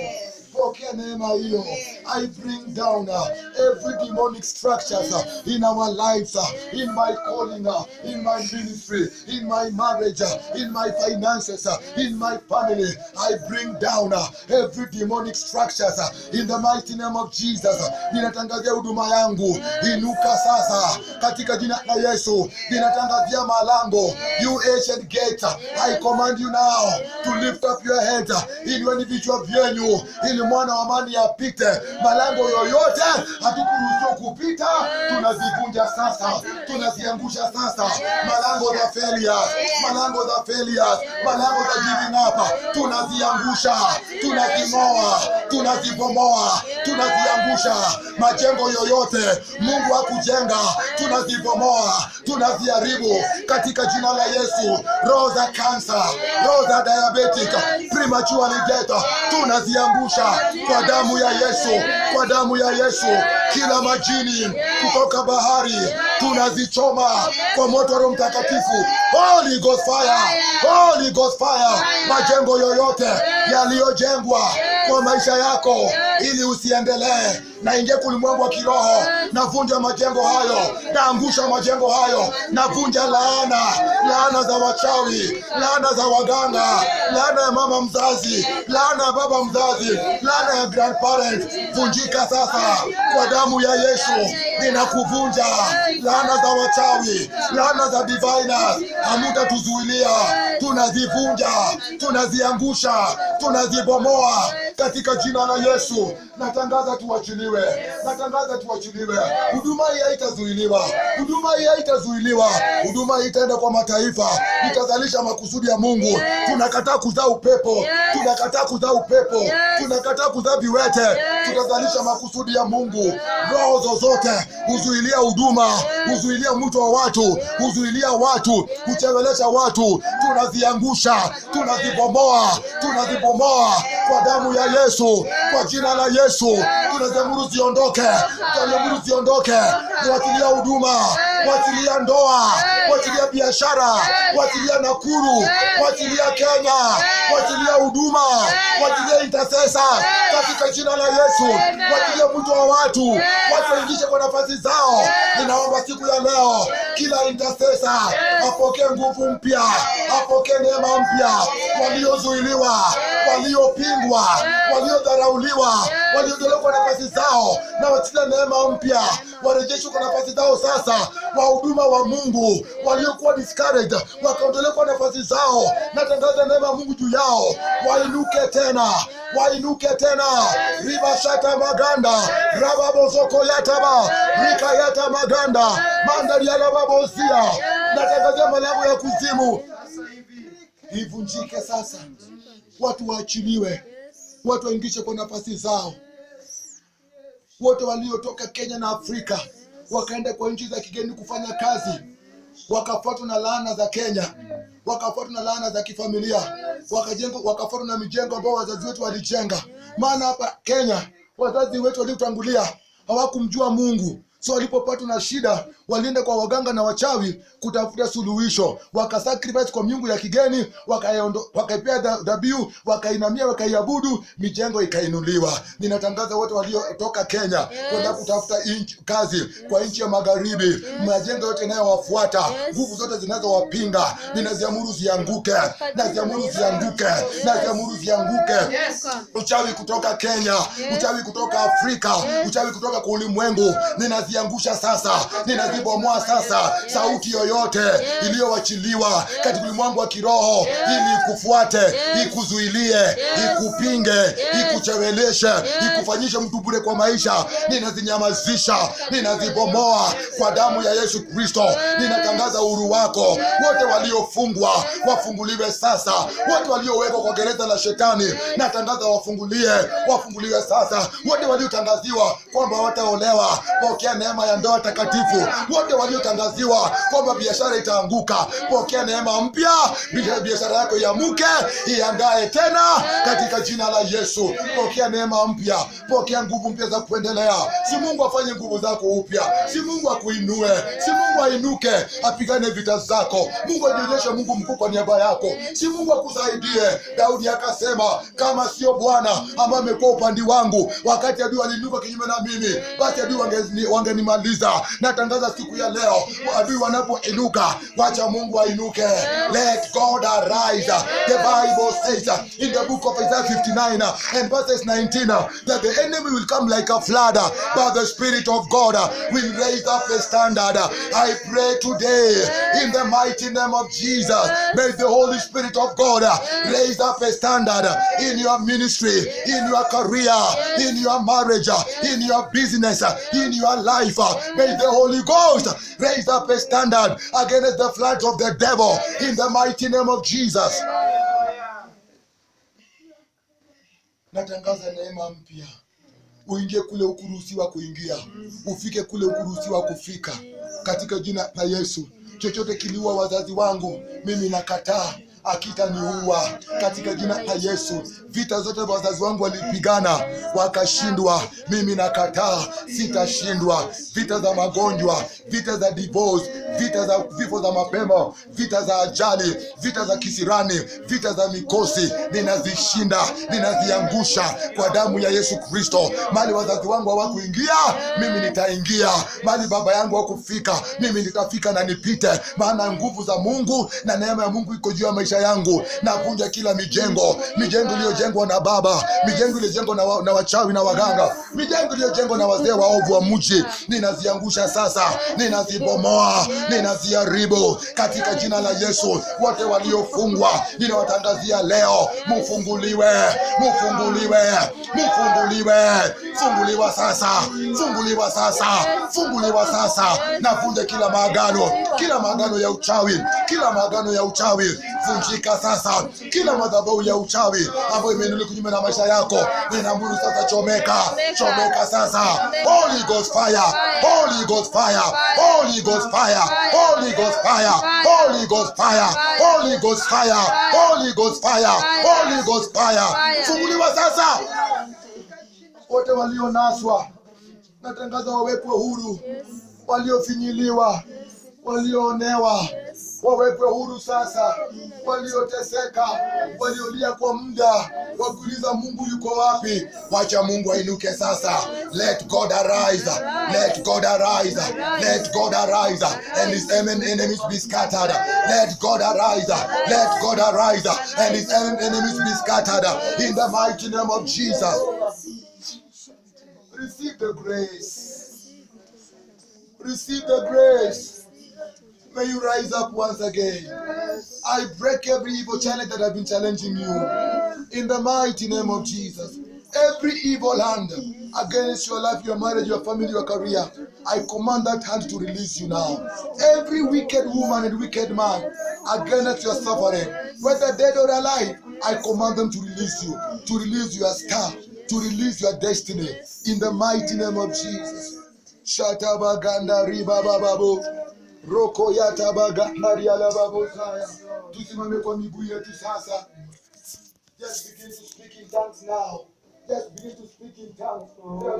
pokea neema hiyo. I bring down every demonic structures in our lives, in my calling, in my ministry, in my marriage, in my finances, in my family. I bring down every demonic structures in the mighty name of Jesus. Ninatangazia huduma yangu, inuka sasa katika jina la Yesu. Ninatangazia malango, you ancient gate, I command you now to lift up your head. Inueni vichwa vyenu ili mwana wa amani apite. Malango yoyote hatukuruhusiwa kupita, tunazivunja sasa, tunaziangusha sasa. Malango za failures, malango za failures, malango za giving up, tunaziangusha, tunazimoa, tunazibomoa, tunaziangusha. Majengo yoyote Mungu hakujenga, tunazibomoa, tunaziharibu katika jina la Yesu. Roho za cancer, roho za diabetic, premature death, tunaziangusha kwa damu ya Yesu, kwa damu ya Yesu. Kila majini kutoka bahari tunazichoma kwa moto wa Roho Mtakatifu. Holy Ghost fire, Holy Ghost fire. Majengo yoyote yaliyojengwa kwa maisha yako, ili usiendelee. Naingia ulimwengu wa kiroho, navunja majengo hayo, naangusha majengo hayo, navunja laana za wachawi, laana za waganga, laana ya mama mzazi, laana ya baba mzazi, laana ya grandparents. Vunjika sasa kwa damu ya Yesu. Ninakuvunja laana za wachawi, laana za diviners. Hamutatuzuilia. Tunazivunja, tunaziangusha, tunazibomoa katika jina la Yesu. Natangaza tuachiliwe, natangaza tuachiliwe. Huduma hii haitazuiliwa, huduma hii haitazuiliwa. Huduma hii itaenda kwa mataifa, itazalisha makusudi ya Mungu. Tunakataa kuzaa upepo, tunakataa kuzaa upepo, tunakataa kuzaa viwete. Tutazalisha makusudi ya Mungu. Roho zozote huzuilia huduma, huzuilia mtu wa watu, huzuilia watu, kuchevelesha watu, tunaziangusha, tunazibomoa, tunazibomoa kwa damu ya Yesu, kwa jina la Yesu. Tunaziamuru ziondoke, tunaziamuru ziondoke. Wachilia huduma, wachilia ndoa, wachilia biashara, wachilia Nakuru, wachilia Kenya, wachilia huduma, wachilia intercessor katika jina la Yesu. Wachilia mtu wa watu, watu waingishe kwa nafasi zao. Ninaomba siku ya leo kila intercessor apokee nguvu mpya, apokee neema mpya. Waliozuiliwa, waliopingwa, waliodharauliwa, walioondolewa kwa nafasi zao, na wachilia neema mpya. Warejeshwe kwa nafasi zao sasa. Wahuduma wa Mungu waliokuwa discouraged wakaondolewa kwa nafasi zao, natangaza neema ya Mungu juu yao. Wainuke tena, wainuke tena. Ribashata maganda, rababozoko yataba, rikayata maganda, mandari ya rababozia. Natangaza malango ya kuzimu ivunjike sasa. Watu waachiliwe, watu waingishe kwa nafasi zao. Wote waliotoka Kenya na Afrika wakaenda kwa nchi za kigeni kufanya kazi, wakafuatwa na laana za Kenya, wakafuatwa na laana za kifamilia, wakafuatwa na mijengo ambao wazazi wetu walijenga. Maana hapa Kenya wazazi wetu waliotangulia hawakumjua Mungu. So walipopatwa na shida, walienda kwa waganga na wachawi kutafuta suluhisho. Wakasacrifice kwa miungu ya kigeni, wakaipea dhabihu, wakainamia, wakaiabudu, mijengo ikainuliwa. Ninatangaza wote waliotoka Kenya kwenda kutafuta kazi kwa nchi ya magharibi, majengo yote yanayowafuata, nguvu zote zinazowapinga, ninaziamuru zianguke, naziamuru zianguke, naziamuru zianguke. Uchawi kutoka Kenya, uchawi kutoka Afrika, uchawi kutoka kwa ulimwengu, ninaziangusha sasa, ninazibomoa sasa. Sauti yoyote iliyowachiliwa katika ulimwengu wa kiroho ili ikufuate, ikuzuilie, ikupinge, ikucheweleshe, ikufanyishe mtu bure kwa maisha, ninazinyamazisha, ninazibomoa kwa damu ya Yesu Kristo. Ninatangaza uhuru wako. Wote waliofungwa wafunguliwe sasa. Wote waliowekwa kwa gereza la shetani, natangaza wafunguliwe sasa. Wote waliotangaziwa kwamba wataolewa, pokea neema ya ndoa takatifu. Wote waliotangaziwa kwamba biashara itaanguka, pokea neema mpya. Biashara yako iamuke, iangae tena katika jina la Yesu. Pokea neema mpya, pokea nguvu mpya za kuendelea. Si Mungu afanye nguvu zako upya, si Mungu akuinue, si Mungu ainuke apigane vita zako. Mungu ajionyeshe Mungu mkuu kwa niaba yako, si Mungu akusaidie. Daudi akasema, kama sio Bwana ambaye amekuwa upande wangu wakati adui aliinuka kinyume na mimi, basi adui wangenimaliza. Natangaza siku ya leo, adui wanapoinuka, wacha Mungu ainuke. Let God arise. The Bible says in the book of Isaiah 59 and verses 19 that the enemy will come like a flood, but the Spirit of God will raise up a standard. I pray today in the mighty name of Jesus, may the Holy Spirit of God raise up a standard in your ministry, in your career, in your marriage, in your business, in your life. May the Holy Ghost raise up a standard against the floods of the devil in the mighty name of Jesus. Natangaza neema mpya. Uingie kule ukuruhusiwa kuingia, ufike kule ukuruhusiwa kufika katika jina la Yesu. Chochote kiliua wazazi wangu, mimi nakataa. akitaniua katika jina la Yesu. Vita zote wazazi wangu walipigana wakashindwa, mimi nakataa, sitashindwa. Vita za magonjwa, vita za divorce, vita za vifo za mapema, vita za ajali, vita za kisirani, vita za mikosi, ninazishinda, ninaziangusha kwa damu ya Yesu Kristo. Mali wazazi wangu hawakuingia, mimi nitaingia. Mali baba yangu hakufika, mimi nitafika na nipite, maana nguvu za Mungu na neema ya Mungu iko juu ya maisha yangu. Navunja kila mijengo iliyojengwa na baba, mijengo iliyojengwa na wachawi na waganga, mijengo iliyojengwa na wazee waovu wa mji, ninaziangusha sasa, ninazibomoa, ninaziharibu katika jina la Yesu. Wote waliofungwa ninawatangazia leo, mfunguliwe, mfunguliwe, mfunguliwe. Funguliwa sasa, funguliwa sasa, funguliwa sasa. Navunja kila maagano ya uchawi, kila maagano ya uchawi vunjika sasa. Kila madhabahu ya uchawi ambayo imeinuliwa kinyume na maisha yako, ninaamuru sasa, chomeka, chomeka sasa. Holy Ghost fire, Holy Ghost fire, Holy Ghost fire, Holy Ghost fire, Holy Ghost fire, Holy Ghost fire, Holy Ghost fire, Holy Ghost fire. Funguliwa sasa. Wote walionaswa natangaza wawekwe huru, waliofinyiliwa, walioonewa wawekwe huru sasa, walioteseka, waliolia kwa muda wakuuliza Mungu yuko wapi, wacha Mungu ainuke sasa. Let God arise, let God arise, let God arise, and his enemies be scattered. Let God arise, let God arise, and his enemies be scattered in the mighty name of Jesus. Receive the grace. Receive the grace. May you rise up once again. I break every evil challenge that have been challenging you. In the mighty name of Jesus. Every evil hand against your life, your marriage, your family, your career, I command that hand to release you now. Every wicked woman and wicked man against your suffering, whether dead or alive, I command them to release you, to release your star, to release your destiny. In the mighty name of Jesus. Shatabaganda ribababu. Roko yatabaganda rialababu saya. Tusimame kwa miguu yetu sasa. Just begin to speak in tongues now. Just begin to speak in tongues. Kuna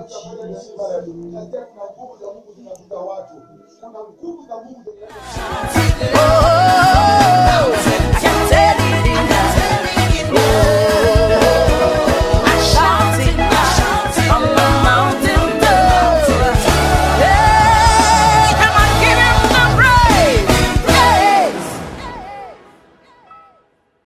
nguvu za Mungu zinavuta watu. Kuna nguvu za Mungu zinavuta watu.